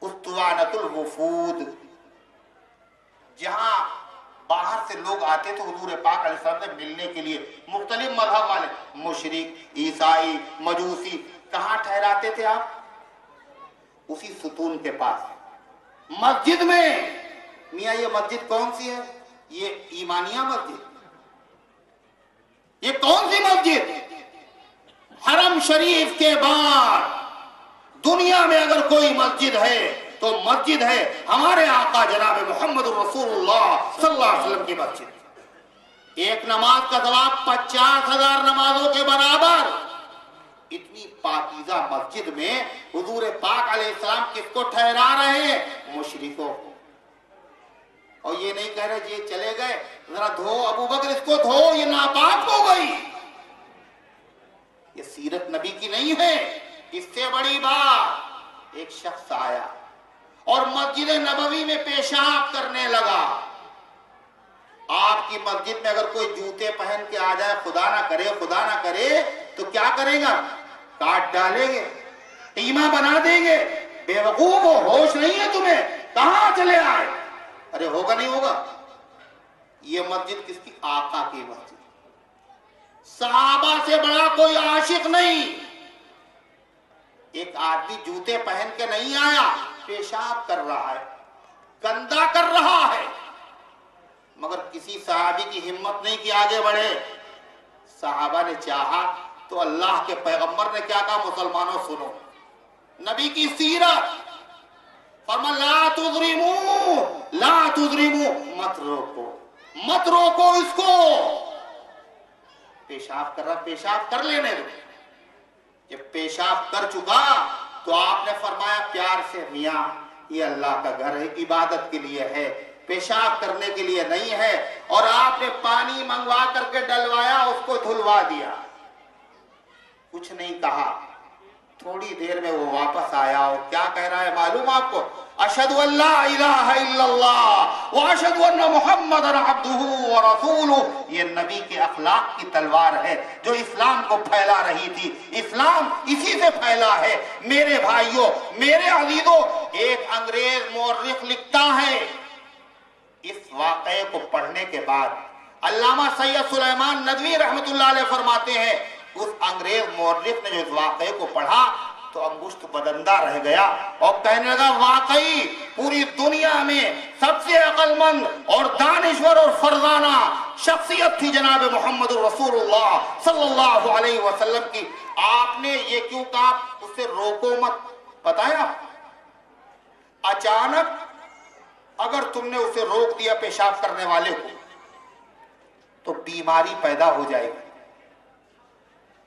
اسطوانۃ الوفود. جہاں باہر سے لوگ آتے تھے حضور پاک علیہ السلام سے ملنے کے لیے، مختلف مذہب والے، مشرک، عیسائی، مجوسی. کہاں ٹھہراتے تھے آپ؟ اسی ستون کے پاس مسجد میں. میاں یہ مسجد کون سی ہے؟ یہ ایمانیہ مسجد. یہ کون سی مسجد؟ حرم شریف کے بعد دنیا میں اگر کوئی مسجد ہے تو مسجد ہے ہمارے آقا جناب محمد رسول اللہ صلی اللہ علیہ وسلم کی مسجد. ایک نماز کا ثواب 50,000 نمازوں کے برابر. اتنی پاکیزہ مسجد میں حضور پاک علیہ السلام کس کو ٹھہرا رہے ہیں؟ مشرکوں کو. اور یہ نہیں کہہ رہے جی چلے گئے ذرا دھو ابو بکر اس کو دھو یہ ناپاک ہو گئی. یہ سیرت نبی کی نہیں ہے. اس سے بڑی بات، ایک شخص آیا اور مسجد نبوی میں پیشاب کرنے لگا. آپ کی مسجد میں اگر کوئی جوتے پہن کے آ جائے، خدا نہ کرے تو کیا کریں گا؟ کاٹ ڈالیں گے، ٹیما بنا دیں گے. بے وقوف ہو، ہوش نہیں ہے تمہیں، کہاں چلے آئے؟ ارے ہوگا نہیں ہوگا. یہ مسجد کس کی؟ آقا کی مسجد. صحابہ سے بڑا کوئی عاشق نہیں. ایک آدمی جوتے پہن کے نہیں آیا، پیشاب کر رہا ہے، گندا کر رہا ہے، مگر کسی صحابی کی ہمت نہیں کہ آگے بڑھے. صحابہ نے چاہا تو اللہ کے پیغمبر نے کیا کہا؟ مسلمانوں سنو نبی کی سیرت، فرمایا لا تضرمو، مت روکو اس کو، پیشاب کر رہا پیشاب کر لینے دو۔ جب پیشاب کر چکا تو آپ نے فرمایا پیار سے میاں یہ اللہ کا گھر ہے، عبادت کے لیے ہے، پیشاب کرنے کے لیے نہیں ہے، اور آپ نے پانی منگوا کر کے ڈلوایا، اس کو دھلوا دیا، کچھ نہیں کہا۔ تھوڑی دیر میں وہ واپس آیا اور کیا کہہ رہا ہے معلوم آپ کو؟ اشہد ان لا الہ الا اللہ واشہد ان محمد عبدہ ورسولہ۔ یہ نبی کے اخلاق کی تلوار ہے جو اسلام کو پھیلا رہی تھی، اسلام اسی سے پھیلا ہے۔ میرے بھائیوں، میرے عزیزوں، ایک انگریز مورخ لکھتا ہے، اس واقعے کو پڑھنے کے بعد علامہ سید سلیمان ندوی رحمۃ اللہ علیہ فرماتے ہیں اس انگریز مورخ نے جو اس واقعے کو پڑھا تو انگشت بدندہ رہ گیا اور کہنے لگا واقعی پوری دنیا میں سب سے عقل مند اور دانشور اور فرزانہ شخصیت تھی جناب محمد رسول اللہ صلی اللہ علیہ وسلم کی۔ آپ نے یہ کیوں کہا اسے روکو مت؟ پتہ ہے اچانک اگر تم نے اسے روک دیا پیشاب کرنے والے کو تو بیماری پیدا ہو جائے گی،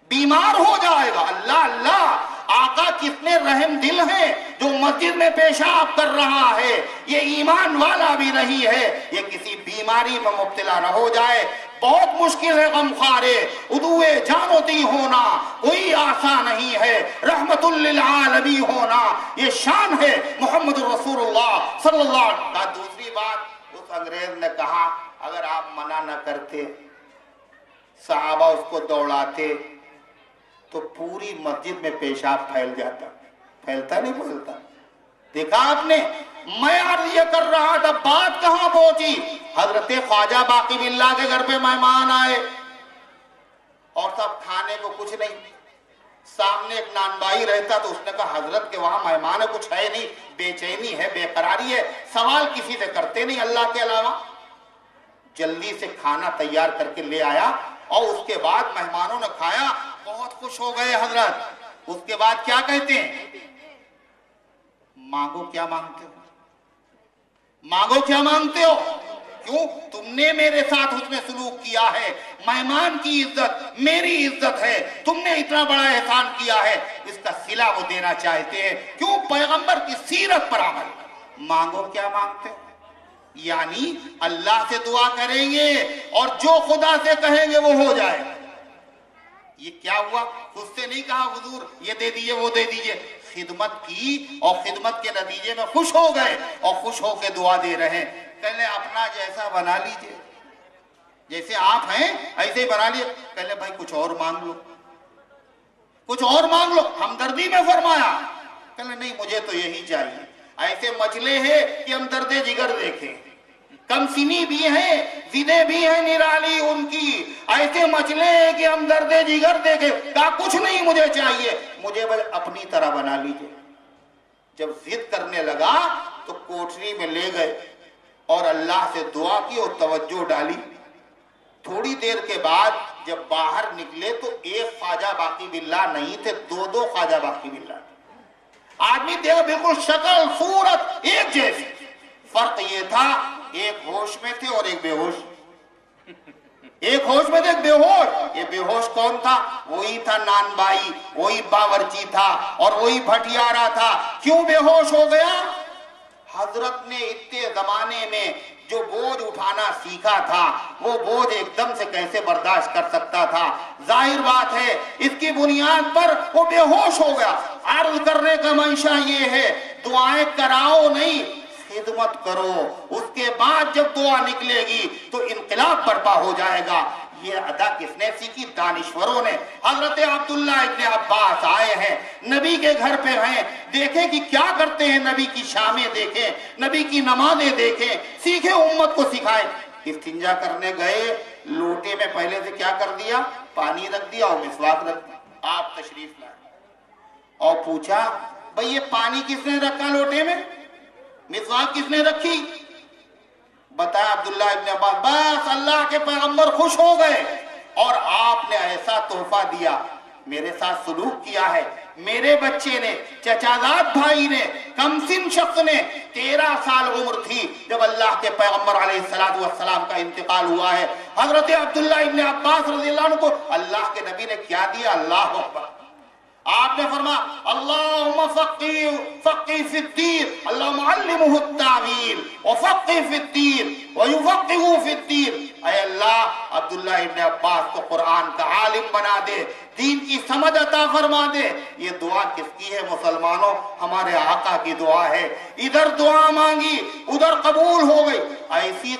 بیمار ہو جائے گا۔ اللہ اللہ، آقا کتنے رحم دل ہیں، جو مسجد میں پیشاب کر رہا ہے یہ ایمان والا بھی نہیں ہے، یہ کسی بیماری میں مبتلا نہ ہو جائے۔ بہت مشکل ہے غمخوارے عدوِ جانوتی ہونا، کوئی آسان نہیں ہے۔ رحمت للعالمین ہونا یہ شان ہے محمد رسول اللہ صلی اللہ علیہ وسلم۔ دوسری بات اس انگریز نے کہا اگر آپ منع نہ کرتے، صحابہ اس کو دوڑاتے تو پوری مسجد میں پیشاب پھیل جاتا۔ پھیلتا نہیں پھیلتا؟ دیکھا آپ نے؟ میں عرض یہ کر رہا تھا، بات کہاں پہنچی؟ حضرت خواجہ باقی باللہ کے گھر پہ مہمان آئے اور سب کھانے کو کچھ نہیں، سامنے ایک نانبائی رہتا تو اس نے کہا حضرت کے وہاں مہمان ہے، کچھ ہے نہیں، بے چینی ہے، بے قراری ہے، سوال کسی سے کرتے نہیں اللہ کے علاوہ۔ جلدی سے کھانا تیار کر کے لے آیا اور اس کے بعد مہمانوں نے کھایا، بہت خوش ہو گئے حضرت۔ اس کے بعد کیا کہتے ہیں؟ مانگو کیا مانگتے ہو، مانگو کیا مانگتے ہو؟ کیوں؟ تم نے میرے ساتھ حسن سلوک کیا ہے، مہمان کی عزت میری عزت ہے، تم نے اتنا بڑا احسان کیا ہے، اس کا صلہ وہ دینا چاہتے ہیں۔ کیوں؟ پیغمبر کی سیرت پر عمل۔ مانگو کیا مانگتے ہو یعنی اللہ سے دعا کریں گے اور جو خدا سے کہیں گے وہ ہو جائے۔ یہ کیا ہوا؟ خود سے نہیں کہا حضور یہ دے دیجئے وہ دے دیجئے، خدمت کی اور خدمت کے نتیجے میں خوش ہو گئے اور خوش ہو کے دعا دے رہے ہیں۔ کہنے اپنا جیسا بنا لیجئے، جیسے آپ ہیں ایسے ہی بنا لیجئے۔ کہنے بھائی کچھ اور مانگ لو، کچھ اور مانگ لو، ہمدردی میں فرمایا۔ کہنے نہیں مجھے تو یہی چاہیے۔ ایسے مچلے ہیں کہ ہم درد جگر دیکھیں، کم سنی بھی ہیں، زدے بھی ہیں نرالی ان کی، ایسے مچلے ہیں کہ ہم درد جگر دیکھیں۔ کہا کچھ نہیں مجھے چاہیے، مجھے بس اپنی طرح بنا لیجئے۔ جب ضد کرنے لگا تو کوٹری میں لے گئے اور اللہ سے دعا کی اور توجہ ڈالی۔ تھوڑی دیر کے بعد جب باہر نکلے تو ایک خواجہ باقی باللہ نہیں تھے، دو خواجہ باقی باللہ تھے۔ آدمی دیکھا بالکل شکل صورت ایک جیسی، فرق یہ تھا ایک ہوش میں تھے اور ایک بے ہوش۔ ایک ہوش میں تھے ایک بے ہوش۔ یہ بے ہوش کون تھا؟ وہی تھا نان بائی، وہی باورچی تھا اور وہی بھٹیارا تھا۔ کیوں بے ہوش ہو گیا؟ حضرت نے اتنے زمانے میں جو بوجھ اٹھانا سیکھا تھا وہ بوجھ ایک دم سے کیسے برداشت کر سکتا تھا؟ ظاہر بات ہے اس کی بنیاد پر وہ بے ہوش ہو گیا۔ عرض کرنے کا منشا یہ ہے دعائیں کراؤ نہیں، خدمت کرو، اس کے بعد جب دعا نکلے گی تو انقلاب برپا ہو جائے گا۔ یہ ادا کس نے سیکھی؟ دانشوروں نے۔ حضرت عبداللہ ابن عباس آئے ہیں، نبی کے گھر پہ ہیں، دیکھیں کہ کیا کرتے ہیں، نبی کی شامیں دیکھیں، نبی کی نمازیں دیکھیں، سیکھیں، امت کو سکھائیں۔ استنجا کرنے گئے، لوٹے میں پہلے سے کیا کر دیا؟ پانی رکھ دیا اور مسواک رکھ دیا۔ آپ تشریف لائے اور پوچھا بھئی یہ پانی کس نے رکھا لوٹے میں، مسواک کس نے رکھی؟ بتایا عبداللہ ابن عباس، بس اللہ کے پیغمبر خوش ہو گئے اور آپ نے ایسا تحفہ دیا میرے ساتھ سلوک کیا ہے. میرے بچے نے, چچازاد بھائی نے, کم سن شخص نے, 13 سال عمر تھی جب اللہ کے پیغمبر علیہ السلام کا انتقال ہوا ہے. حضرت عبداللہ ابن عباس رضی اللہ عنہ کو اللہ کے نبی نے کیا دیا؟ اللہ اکبر. آپ نے فرمایا اللہم فقہ فی الدین، اللہم علمہ التعویل وفقہ فی الدین ویفقہ فی الدین. اے اللہ عبداللہ ابن عباس کو قرآن کا عالم بنا دے، دین کی سمجھ عطا فرما دے. یہ دعا کس کی ہے مسلمانوں؟ ہمارے آقا کی دعا ہے. ادھر دعا مانگی ادھر قبول ہو گئی. ایسی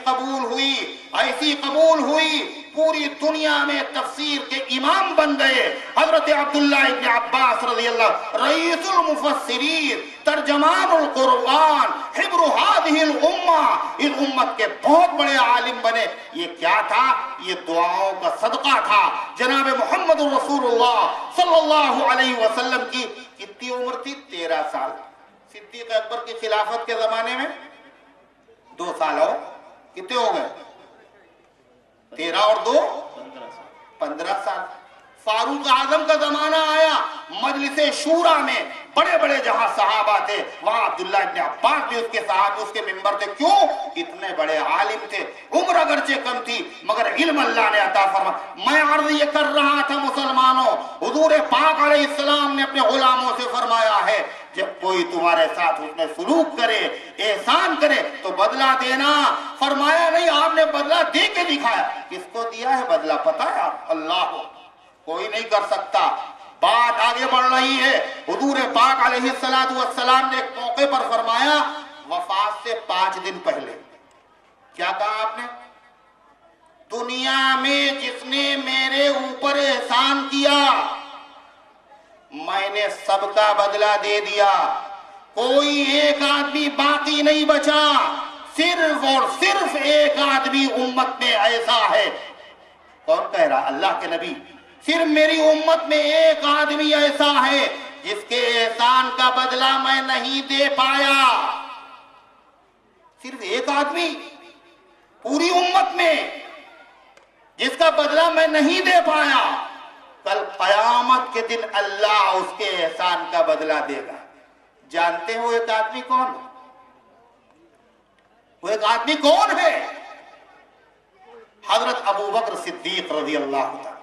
قبول ہوئی پوری دنیا میں تفسیر کے امام بن گئے. حضرت عبداللہ ابن عباس رضی اللہ، رئیس المفسرین، ترجمان القرآن، حبر هذه الامہ، اس امت کے بہت بڑے عالم بنے. یہ کیا تھا؟ یہ دعاؤں کا صدقہ تھا. جناب محمد رسول اللہ صلی اللہ علیہ وسلم کی کتنی عمر تھی؟ 13 سال. صدیق اکبر کی خلافت کے زمانے میں 2 سال اور کتنے ہو گئے؟ 13 اور 2 15 سال. فاروق اعظم کا زمانہ آیا، مجلس شورا میں بڑے بڑے جہاں صحابہ تھے وہاں عبداللہ ابن عباس بھی اس کے صحابہ اس کے ممبر تھے. کیوں؟ اتنے بڑے عالم تھے. عمر اگرچہ کم تھی مگر علم اللہ نے عطا فرمایا. میں عرض یہ کر رہا تھا مسلمانوں، حضور پاک علیہ السلام نے اپنے غلاموں سے فرمایا ہے جب کوئی تمہارے ساتھ اس میں سلوک کرے، احسان کرے تو بدلہ دینا. فرمایا نہیں، آپ نے بدلہ دے کے دکھایا. کس کو دیا ہے بدلہ پتہ ہے آپ؟ اللہ کو. کوئی نہیں کر سکتا. بات آگے بڑھ رہی ہے. حضور پاک علیہ السلام نے ایک موقع پر فرمایا وفات سے 5 دن پہلے کیا کہا آپ نے؟ دنیا میں جس نے میرے اوپر احسان کیا میں نے سب کا بدلہ دے دیا. کوئی ایک آدمی باقی نہیں بچا. صرف اور صرف ایک آدمی امت میں ایسا ہے. کون کہہ رہا؟ اللہ کے نبی. صرف میری امت میں ایک آدمی ایسا ہے جس کے احسان کا بدلہ میں نہیں دے پایا. صرف ایک آدمی پوری امت میں جس کا بدلہ میں نہیں دے پایا. کل قیامت کے دن اللہ اس کے احسان کا بدلہ دے گا. جانتے ہو ایک آدمی کون؟ وہ ایک آدمی کون ہے؟ حضرت ابو بکر صدیق رضی اللہ تعالی.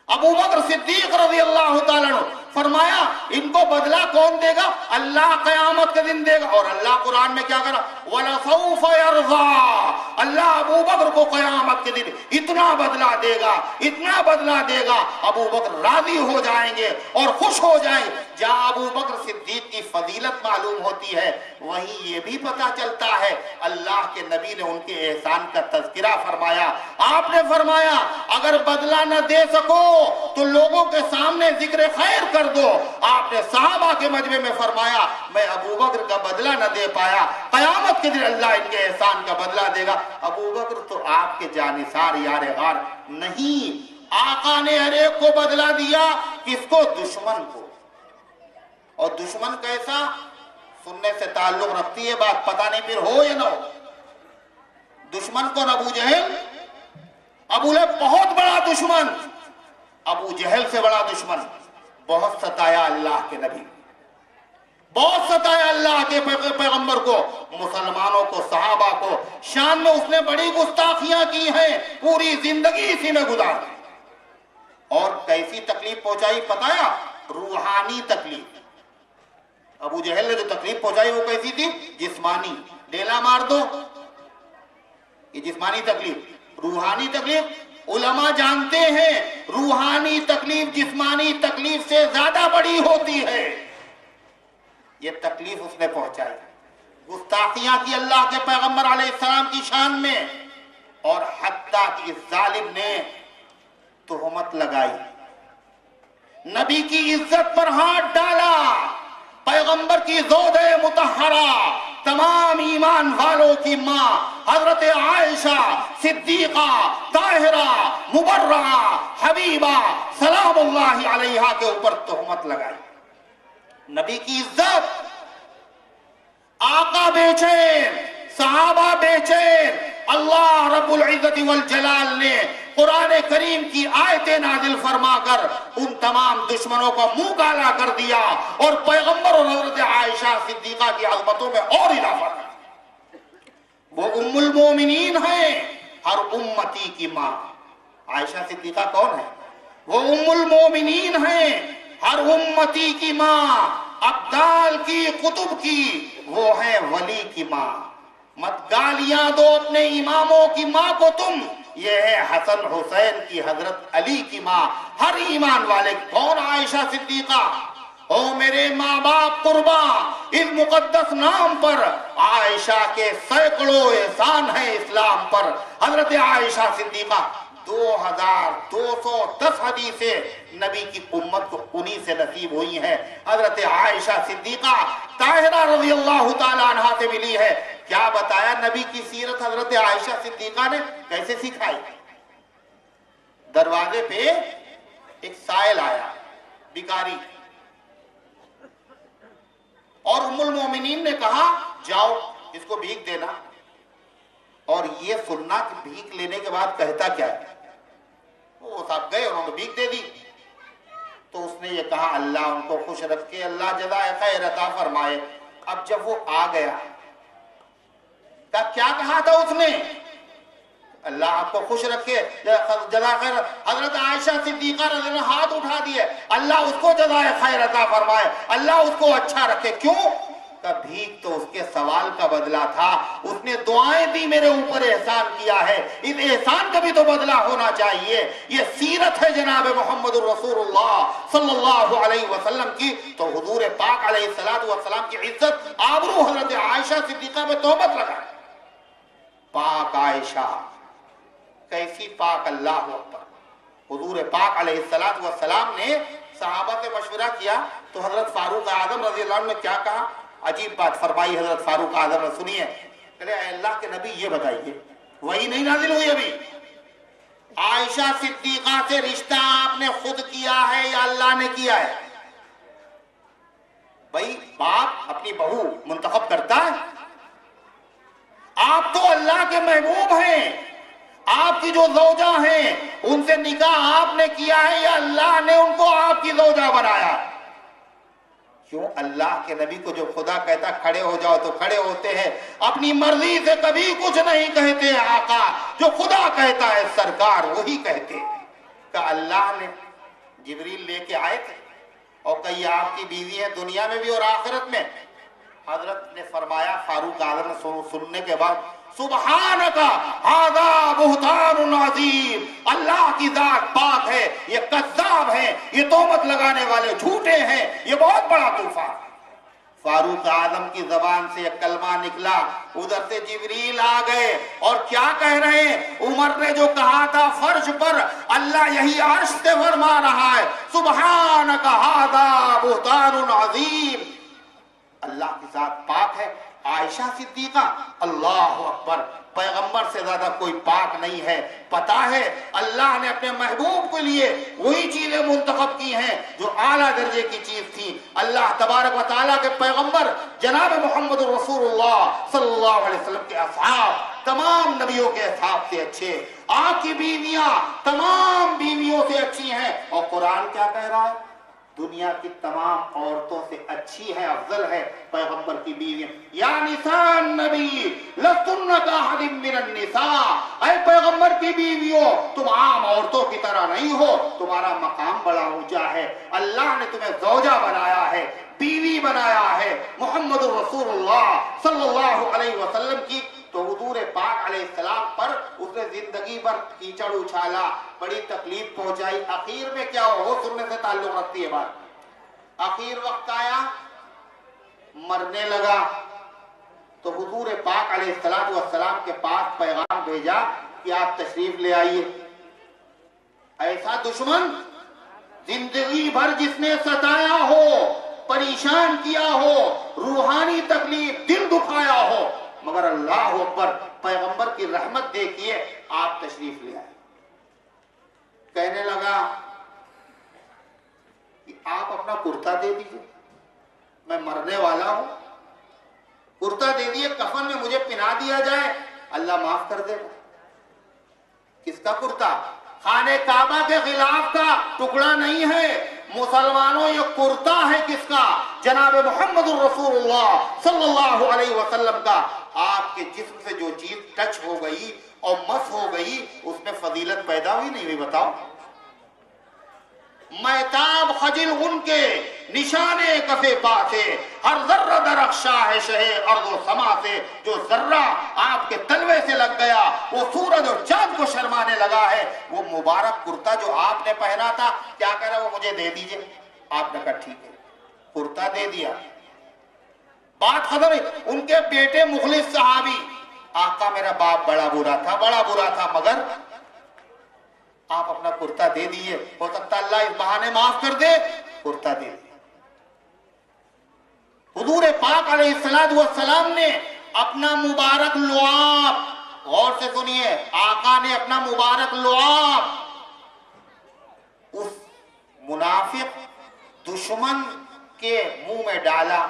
ابو بکر صدیق رضی اللہ تعالیٰ عنہ فرمایا ان کو بدلہ کون دے گا؟ اللہ قیامت کے دن دے گا. اور اللہ قرآن میں کیا کرا؟ وَلَسَوْفَ يَرْضَى. اللہ ابو بکر کو قیامت کے دن اتنا بدلہ دے گا، اتنا بدلہ دے گا، ابو بکر راضی ہو جائیں گے اور خوش ہو جائیں گے. جہاں ابو بکر صدیق کی فضیلت معلوم ہوتی ہے وہیں یہ بھی پتا چلتا ہے اللہ کے نبی نے ان کے احسان کا تذکرہ فرمایا. آپ نے فرمایا اگر بدلہ نہ دے سکو تو لوگوں کے سامنے ذکر خیر کر دو. آپ نے صحابہ کے مجمع میں فرمایا میں ابو بکر کا بدلہ نہ دے پایا، قیامت کے دن اللہ ان کے احسان کا بدلہ دے گا. ابو بکر تو آپ کے جانثار یار غار نہیں. آقا نے ہر ایک کو بدلہ دیا. کس کو؟ دشمن کو. اور دشمن کیسا؟ سننے سے تعلق رکھتی ہے بات، پتہ نہیں پھر ہو یا نہ ہو. دشمن کون؟ ابو جہل. ابو لہب بہت بڑا دشمن، ابو جہل سے بڑا دشمن. بہت ستایا اللہ کے نبی، بہت ستایا اللہ کے پیغمبر کو، مسلمانوں کو، صحابہ کو. شام میں اس نے بڑی گستاخیاں کی ہیں، پوری زندگی اسی میں گزار دی. اور کیسی تکلیف پہنچائی پتہ ہے؟ روحانی تکلیف. ابو جہل نے جو تکلیف پہنچائی وہ کیسی تھی؟ جسمانی. ڈیلا مار دو، یہ جسمانی تکلیف. روحانی تکلیف علماء جانتے ہیں روحانی تکلیف جسمانی تکلیف سے زیادہ بڑی ہوتی ہے. یہ تکلیف اس نے پہنچائی. گستاخیاں کی اللہ کے پیغمبر علیہ السلام کی شان میں، اور حتیٰ کہ اس ظالم نے تہمت لگائی، نبی کی عزت پر ہاتھ ڈالا. پیغمبر کی زوجہ مطہرہ، تمام ایمان والوں کی ماں حضرت عائشہ صدیقہ طاہرہ مبررہ حبیبہ سلام اللہ علیہا کے اوپر تہمت لگائی. نبی کی عزت. آقا بے چین، صحابہ بے چین. اللہ رب العزت والجلال نے قرآن کریم کی آیتیں نازل فرما کر ان تمام دشمنوں کا منہ کالا کر دیا اور پیغمبر اور حضرت عائشہ صدیقہ کی عظمتوں میں اور اضافہ کر۔ وہ ام المومنین ہیں، ہر امتی کی ماں۔ عائشہ صدیقہ کون ہے؟ وہ ام المومنین ہیں، ہر امتی کی ماں، ابدال کی، قطب کی، وہ ہیں ولی کی ماں۔ مت گالیاں دو اپنے اماموں کی ماں کو تم، یہ ہے حسن حسین کی حضرت علی کی ماں۔ ہر ایمان والے کون؟ عائشہ صدیقہ۔ او میرے ماں باپ قرباں، اس مقدس نام پر عائشہ کے سینکڑوں احسان ہیں اسلام پر۔ حضرت عائشہ صدیقہ 2210 حدیثیں نبی کی امت کو انہی سے نصیب ہوئی ہیں۔ حضرت عائشہ صدیقہ طاہرہ رضی اللہ تعالی عنہا سے ملی ہے۔ کیا بتایا نبی کی سیرت حضرت عائشہ صدیقہ نے کیسے سکھائی؟ دروازے پہ ایک سائل آیا، بھکاری، اور ام المومنین نے کہا جاؤ اس کو بھیک دینا، اور یہ سننا کہ بھیک لینے کے بعد کہتا کیا ہے۔ وہ صاحب گئے، انہوں نے بھیک دے دی، تو اس نے یہ کہا اللہ ان کو خوش رکھے، اللہ جزائے خیر عطا فرمائے۔ اب جب وہ آ گیا کیا کہا تھا اس نے؟ اللہ آپ کو خوش رکھے، جزائے خیر۔ حضرت عائشہ صدیقہ رضی اللہ عنہا ہاتھ اٹھا دیے، اللہ اس کو جزائے خیر عطا فرمائے، اللہ اس کو اچھا رکھے۔ کیوں؟ کہ بھیک تو اس کے سوال کا بدلہ تھا، اس نے دعائیں دی، میرے اوپر احسان کیا ہے، اس احسان کا بھی تو بدلہ ہونا چاہیے۔ یہ سیرت ہے جناب محمد الرسول اللہ صلی اللہ علیہ وسلم کی۔ تو حضور پاک علیہ السلام کی عزت، آبرو حضرت عائشہ صدیقہ میں تہمت لگا۔ پاک عائشہ، کیسی پاک، اللہ اکبر۔ حضور پاک علیہ السلام نے صحابہ سے مشورہ کیا تو حضرت فاروق اعظم رضی اللہ عنہ نے کیا کہا؟ عجیب بات فرمائی حضرت فاروق اعظم نے، سنیے۔ کہ اے اللہ کے نبی یہ بتائیے، وہی نہیں نازل ہوئی ابھی، عائشہ صدیقہ سے رشتہ آپ نے خود کیا ہے یا اللہ نے کیا ہے؟ بھائی باپ اپنی بہو منتخب کرتا ہے؟ آپ تو اللہ کے محبوب ہیں، آپ کی جو زوجہ ہیں ان سے نکاح آپ نے کیا ہے یا اللہ نے ان کو آپ کی زوجہ بنایا؟ کیوں؟ اللہ کے نبی کو جو خدا کہتا کھڑے ہو جاؤ تو کھڑے ہوتے ہیں، اپنی مرضی سے کبھی کچھ نہیں کہتے۔ آقا جو خدا کہتا ہے سرکار وہی کہتے۔ کہ اللہ نے جبریل لے کے آئے تھے اور کہی آپ کی بیوی ہے دنیا میں بھی اور آخرت میں؟ حضرت نے فرمایا، فاروق اعظم نے سننے کے بعد، سبحانک ھذا بہتان عظیم، اللہ کی ذات پاک ہے، یہ کذاب ہیں، یہ تہمت لگانے والے جھوٹے ہیں، یہ بہت بڑا طوفان۔ فاروق اعظم کی زبان سے ایک کلمہ نکلا، ادھر سے جبریل آ گئے اور کیا کہہ رہے ہیں؟ عمر نے جو کہا تھا فرش پر، اللہ یہی عرش سے فرما رہا ہے، سبحانک ھذا بہتان عظیم، اللہ کی ذات پاک ہے۔ عائشہ صدیقہ، اللہ اکبر، پیغمبر سے زیادہ کوئی پاک نہیں ہے۔ پتا ہے اللہ نے اپنے محبوب کے لیے وہی چیزیں منتخب کی ہیں جو اعلیٰ درجے کی چیز تھی۔ اللہ تبارک و تعالیٰ کے پیغمبر جناب محمد رسول اللہ صلی اللہ علیہ وسلم کے اصحاب تمام نبیوں کے اصحاب سے اچھے، آپ کی بیویاں تمام بیویوں سے اچھی ہیں، اور قرآن کیا کہہ رہا ہے؟ دنیا کی تمام عورتوں سے اچھی ہے، افضل ہے پیغمبر کی بیویاں۔ یا نساء النبی لستن کاحد من النساء، اے پیغمبر کی بیویوں تم عام عورتوں کی طرح نہیں ہو، تمہارا مقام بڑا اونچا ہے، اللہ نے تمہیں زوجہ بنایا ہے، بیوی بنایا ہے محمد رسول اللہ صلی اللہ علیہ وسلم کی۔ تو حضور پاک علیہ السلام پر اس نے زندگی بھر کیچڑ اچھالا، بڑی تکلیف پہنچائی، اخیر میں کیا ہو، وہ سننے سے تعلق رکھتی ہے بات۔ اخیر وقت آیا، مرنے لگا، تو حضور پاک علیہ السلام کے پاس پیغام بھیجا کہ آپ تشریف لے آئیے۔ ایسا دشمن زندگی بھر جس نے ستایا ہو، پریشان کیا ہو، روحانی تکلیف، دل دکھایا ہو، مگر اللہ اکبر، پیغمبر کی رحمت دیکھیے، آپ تشریف لے آئے۔ کہنے لگا کہ آپ اپنا کرتا دے دیجئے، میں مرنے والا ہوں، کرتا دے دیئے، کفن میں مجھے پہنا دیا جائے، اللہ معاف کر دے گا۔ کس کا کرتا؟ خانہ کعبہ کے خلاف کا ٹکڑا نہیں ہے مسلمانوں، یہ کرتا ہے کس کا؟ جناب محمد الرسول اللہ صلی اللہ علیہ وسلم کا۔ آپ کے جسم سے جو چیز ٹچ ہو گئی اور مس ہو گئی اس میں فضیلت پیدا ہوئی نہیں ہوئی؟ بتاؤ۔ مہتاب خجل ان کے نشانے کفے پا سے، ہر ذرہ درخشا ہے شہ ارض و سما سے۔ جو ذرہ آپ کے تلوے سے لگ گیا وہ سورج اور چاند کو شرمانے لگا ہے۔ وہ مبارک کرتا جو آپ نے پہنا تھا، کیا کہہ رہا وہ مجھے دے دیجئے۔ آپ نے کہا ٹھیک ہے، کرتا دے دیا، بات ختم ہے۔ ان کے بیٹے مخلص صحابی، آقا میرا باپ بڑا برا تھا مگر آپ اپنا کرتا دے دیئے، ہو سکتا اللہ اس بہانے معاف کر دے۔ کرتا دے دیا۔ حضور پاک علیہ السلام نے اپنا مبارک لعاب، غور سے سنیے، آقا نے اپنا مبارک لعاب اس منافق دشمن کے منہ میں ڈالا۔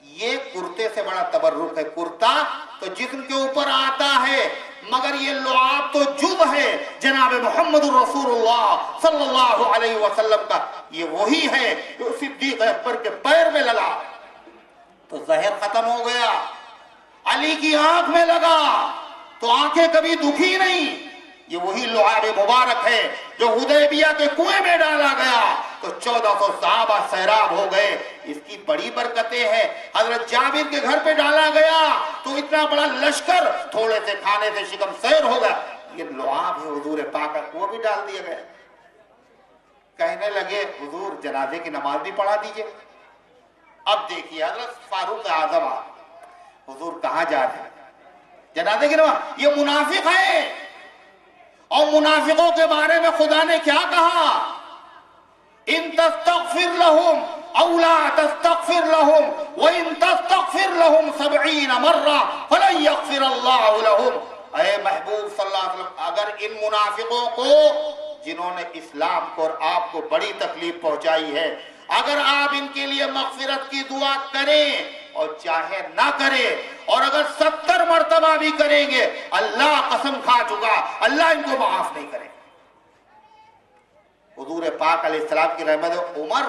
یہ کرتے سے بڑا تبرک ہے۔ کرتا تو جسم کے اوپر آتا ہے مگر یہ لعاب تو جز ہے جناب محمد الرسول اللہ صلی اللہ علیہ وسلم کا۔ یہ وہی ہے جو صدیق اکبر کے پیر میں لگا تو زہر ختم ہو گیا، علی کی آنکھ میں لگا تو آنکھیں کبھی دکھی نہیں۔ یہ وہی لعاب مبارک ہے جو حدیبیہ کے کنویں میں ڈالا گیا تو 1400 صحابہ سیراب ہو گئے۔ اس کی بڑی برکتیں ہیں۔ حضرت جابر کے گھر پہ ڈالا گیا تو اتنا بڑا لشکر تھوڑے سے کھانے سے شکم سیر ہو گیا۔ یہ لعاب ہے حضور پاک کا، وہ بھی ڈال دیا گیا۔ کہنے لگے حضور جنازے کی نماز بھی پڑھا دیجئے۔ اب دیکھیے حضرت فاروق اعظم، حضور کہاں جا رہے ہیں؟ جنازے کی نماز۔ یہ منافق ہے، اور منافقوں کے بارے میں خدا نے کیا کہا؟ ان تستغفر لهم او لا تستغفر لهم وان تستغفر لهم 70 مرہ فلن یغفر اللہ لهم۔ اے محبوب صلی اللہ علیہ وسلم، اگر ان منافقوں کو جنہوں نے اسلام کو اور آپ کو بڑی تکلیف پہنچائی ہے، اگر آپ ان کے لیے مغفرت کی دعا کریں اور چاہے نہ کریں، اور اگر 70 مرتبہ بھی کریں گے، اللہ قسم کھا چکا اللہ ان کو معاف نہیں کرے۔ حضور پاک علیہ السلام کی رحمت عمر،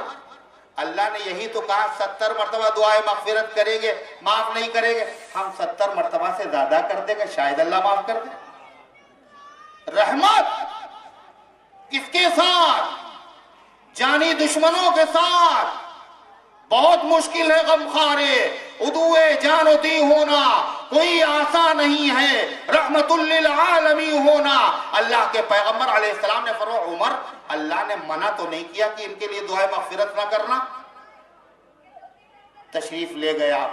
اللہ نے یہی تو کہا 70 مرتبہ دعائیں مغفرت کریں گے، معاف نہیں کریں گے۔ ہم 70 مرتبہ سے زیادہ کر دیں گے، شاید اللہ معاف کر دے۔ رحمت کس کے ساتھ؟ جانی دشمنوں کے ساتھ۔ بہت مشکل ہے غمخارے عدوِ جان و دی ہونا، کوئی آسان نہیں ہے رحمت للعالمین ہونا۔ اللہ کے پیغمبر علیہ السلام نے فرمایا عمر، اللہ نے منع تو نہیں کیا کہ ان کے لیے دعائے مغفرت نہ کرنا۔ تشریف لے گیا،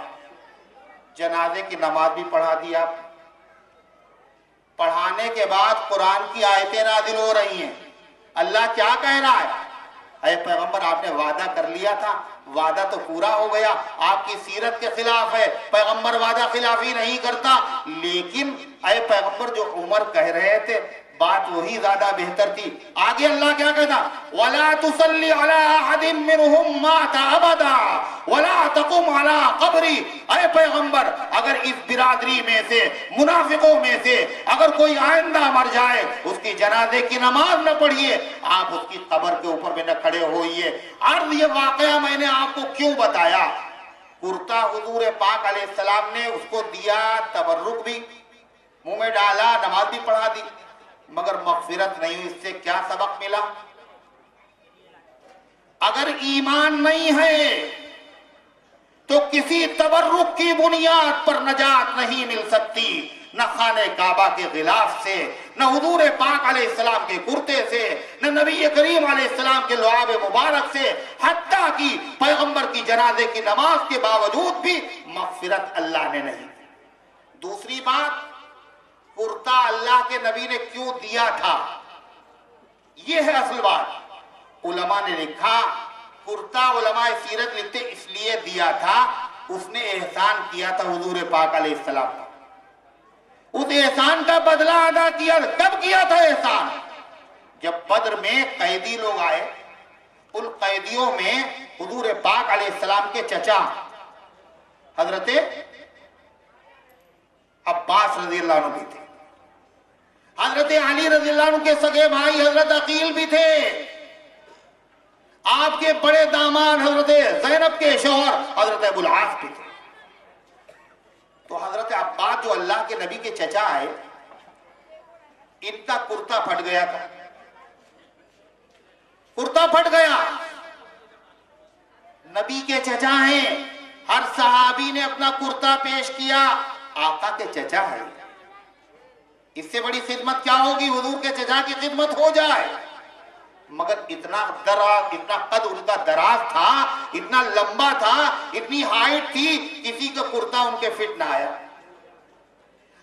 جنازے کی نماز بھی پڑھا دیا۔ پڑھانے کے بعد قرآن کی آیتیں نازل ہو رہی ہیں۔ اللہ کیا کہہ رہا ہے؟ اے پیغمبر آپ نے وعدہ کر لیا تھا، وعدہ تو پورا ہو گیا۔ آپ کی سیرت کے خلاف ہے، پیغمبر وعدہ خلافی نہیں کرتا، لیکن اے پیغمبر جو عمر کہہ رہے تھے بات وہی زیادہ بہتر تھی۔ آگے اللہ کیا کہتا؟ وَلَا تُصَلِّ عَلَىٰ أَحَدٍ مِّنْهُمْ مَاتَ أَبَدًا وَلَا تَقُمْ عَلَىٰ قَبْرِهِ۔ اے پیغمبر اگر اس برادری میں سے، منافقوں میں سے اگر کوئی آئندہ مر جائے، اس کی جنازے کی نماز نہ پڑھیے، آپ اس کی قبر کے اوپر میں نہ کھڑے ہوئیے۔ عرض یہ واقعہ میں نے آپ کو کیوں بتایا؟ کرتا حضور پاک علیہ السلام نے اس کو دیا، تبرک بھی منہ میں ڈالا، نماز بھی پڑھا دی، مگر مغفرت نہیں ہوئی۔ اس سے کیا سبق ملا؟ اگر ایمان نہیں ہے تو کسی تبرک کی بنیاد پر نجات نہیں مل سکتی، نہ خانہ کعبہ کے غلاف سے، نہ حضور پاک علیہ السلام کے کرتے سے، نہ نبی کریم علیہ السلام کے لعاب مبارک سے، حتیٰ کہ پیغمبر کی جنازے کی نماز کے باوجود بھی مغفرت اللہ نے نہیں۔ دوسری بات، کرتا اللہ کے نبی نے کیوں دیا تھا، یہ ہے اصل بات۔ علماء نے لکھا کرتا، علماء سیرت لکھتے اس لیے دیا تھا، اس نے احسان کیا تھا حضور پاک علیہ السلام کا، اس احسان کا بدلہ ادا کیا۔ کب کیا تھا احسان؟ جب بدر میں قیدی لوگ آئے، ان قیدیوں میں حضور پاک علیہ السلام کے چچا حضرت عباس رضی اللہ عنہ بھی تھے۔ حضرت علی رضی اللہ عنہ کے سگے بھائی حضرت عقیل بھی تھے، آپ کے بڑے داماد حضرت زینب کے شوہر حضرت ابو العاص بھی تھے۔ تو حضرت عباس جو اللہ کے نبی کے چچا ہے، ان کا کرتا پھٹ گیا تھا، کرتا پھٹ گیا۔ نبی کے چچا ہیں، ہر صحابی نے اپنا کرتا پیش کیا، آقا کے چچا ہے، اس سے بڑی خدمت کیا ہوگی؟ حضور کے چچا کی خدمت ہو جائے۔ مگر اتنا قد ان کا دراز تھا، اتنا لمبا تھا، اتنی ہائٹ تھی، کسی کا کرتا ان کے فٹ نہ آیا۔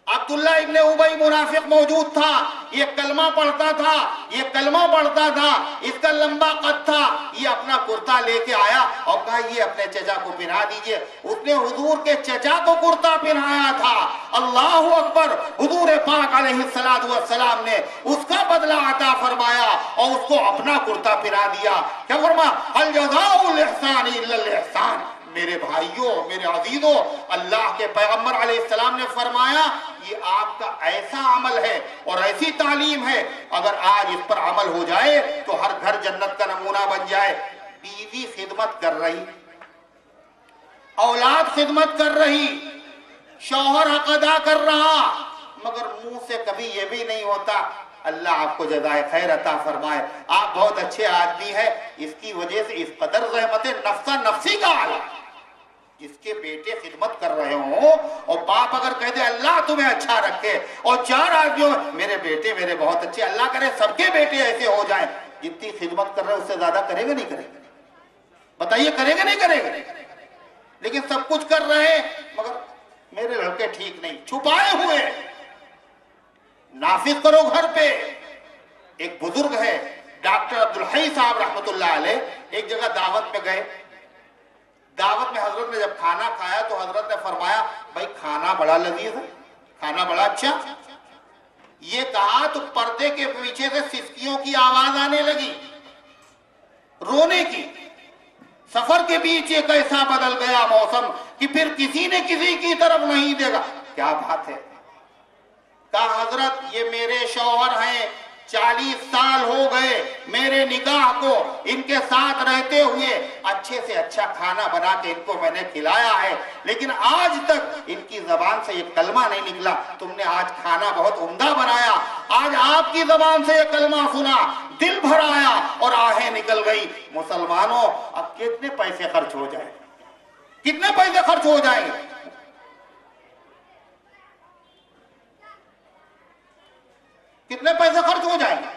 عبداللہ ابن ابی منافق موجود تھا، یہ کلمہ پڑھتا تھا، اس کا لمبا قد تھا، یہ اپنا کرتا لے کے آیا اور کہا یہ اپنے چچا کو پہنا دیجئے۔ اس نے حضور کے چچا کو کرتا پہنایا تھا۔ اللہ اکبر! حضور پاک علیہ السلام نے اس کا بدلہ عطا فرمایا اور اس کو اپنا کرتا پہنا دیا۔ کیا فرمایا؟ هل جزاء الاحسان الا الاحسان۔ میرے بھائیوں، میرے عزیزوں، اللہ کے پیغمبر علیہ السلام نے فرمایا یہ آپ کا ایسا عمل ہے اور ایسی تعلیم ہے، اگر آج اس پر عمل ہو جائے تو ہر گھر جنت کا نمونہ بن جائے۔ بیوی خدمت کر رہی، اولاد خدمت کر رہی، شوہر حق ادا کر رہا، مگر منہ سے کبھی یہ بھی نہیں ہوتا اللہ آپ کو جزائے خیر عطا فرمائے، آپ بہت اچھے آدمی ہیں، اس کی وجہ سے اس قدر زحمت نفسا نفسی کا عالم، جس کے بیٹے خدمت کر رہے ہوں اور باپ اگر کہہ دے اللہ تمہیں اچھا رکھے، اور چار آدمیوں میرے بیٹے میرے بہت اچھے، اللہ کرے سب کے بیٹے ایسے ہو جائیں، جتنی خدمت کر رہے اس سے زیادہ کرے گا نہیں کرے گا؟ بتائیے کرے گا نہیں کرے گا؟ لیکن سب کچھ کر رہے مگر میرے لڑکے ٹھیک نہیں، چھپائے ہوئے۔ نافذ کرو گھر پہ۔ ایک بزرگ ہے ڈاکٹر عبدالحی صاحب رحمت اللہ علیہ، ایک جگہ دعوت میں گئے، دعوت میں حضرت نے جب کھانا کھایا تو حضرت نے فرمایا بھائی کھانا بڑا لذیذ ہے، کھانا بڑا اچھا۔ یہ کہا تو پردے کے پیچھے سے سسکیوں کی آواز آنے لگی، رونے کی۔ سفر کے بیچ ایک ایسا بدل گیا موسم کہ پھر کسی نے کسی کی طرف نہیں دیکھا۔ کیا بات ہے؟ کہا حضرت یہ میرے شوہر ہیں، 40 سال ہو گئے میرے نکاح کو، ان کے ساتھ رہتے ہوئے اچھے سے اچھا کھانا بنا کے ان کو میں نے کھلایا ہے، لیکن آج تک ان کی زبان سے یہ کلمہ نہیں نکلا تم نے آج کھانا بہت عمدہ بنایا، آج آپ کی زبان سے یہ کلمہ سنا، دل بھر آیا اور آہیں نکل گئی۔ مسلمانوں اب کتنے پیسے خرچ ہو جائیں، کتنے پیسے خرچ ہو جائیں گے؟ کتنے پیسے خرچ ہو جائیں گے؟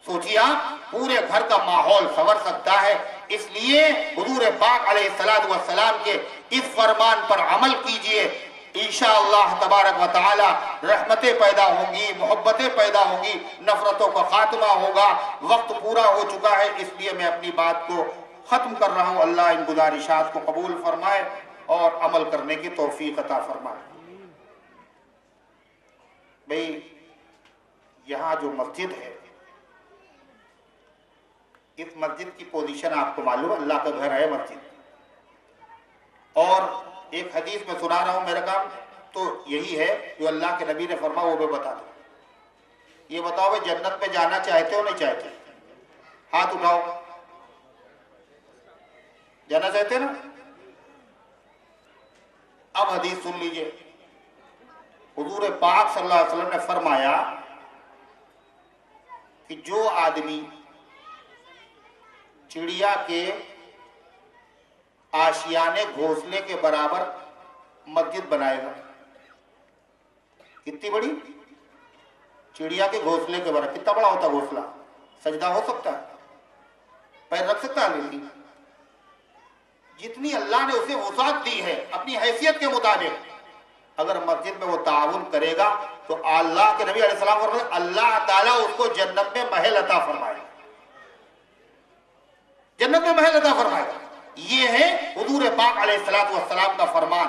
سوچیے آپ، پورے گھر کا ماحول سنور سکتا ہے۔ اس لیے حضور پاک علیہ السلام کے اس فرمان پر عمل کیجئے، انشاءاللہ تبارک و تعالی رحمتیں پیدا ہوں گی، محبتیں پیدا ہوں گی، نفرتوں کا خاتمہ ہوگا۔ وقت پورا ہو چکا ہے، اس لیے میں اپنی بات کو ختم کر رہا ہوں۔ اللہ ان گزارشات کو قبول فرمائے اور عمل کرنے کی توفیق عطا فرمائے۔ بھئی یہاں جو مسجد ہے، اس مسجد کی پوزیشن آپ کو معلوم ہے، اللہ کا گھر ہے مسجد، اور ایک حدیث میں سنا رہا ہوں، میرا کام تو یہی ہے جو اللہ کے نبی نے فرمایا وہ میں بتا دوں۔ یہ بتاؤ بھائی جنت میں جانا چاہتے ہو نہیں چاہتے؟ ہاتھ اٹھاؤ، جانا چاہتے نا؟ اب حدیث سن لیجئے، حضور پاک صلی اللہ علیہ وسلم نے فرمایا کہ جو آدمی چڑیا کے آشیانے گھونسلے کے برابر مسجد بنائے گا، کتنی بڑی؟ چڑیا کے گھونسلے کے برابر، کتنا بڑا ہوتا گھونسلہ؟ سجدہ ہو سکتا ہے، پیر رکھ سکتا ہے آدمی؟ جتنی اللہ نے اسے وسعت دی ہے اپنی حیثیت کے مطابق، اگر مسجد میں وہ تعاون کرے گا تو اللہ کے نبی علیہ السلام فرماتے ہیں اللہ تعالیٰ اس کو جنت میں محل عطا فرمائے گا، جنت میں محل عطا فرمائے گا۔ یہ ہے حضور پاک علیہ السلام کا فرمان۔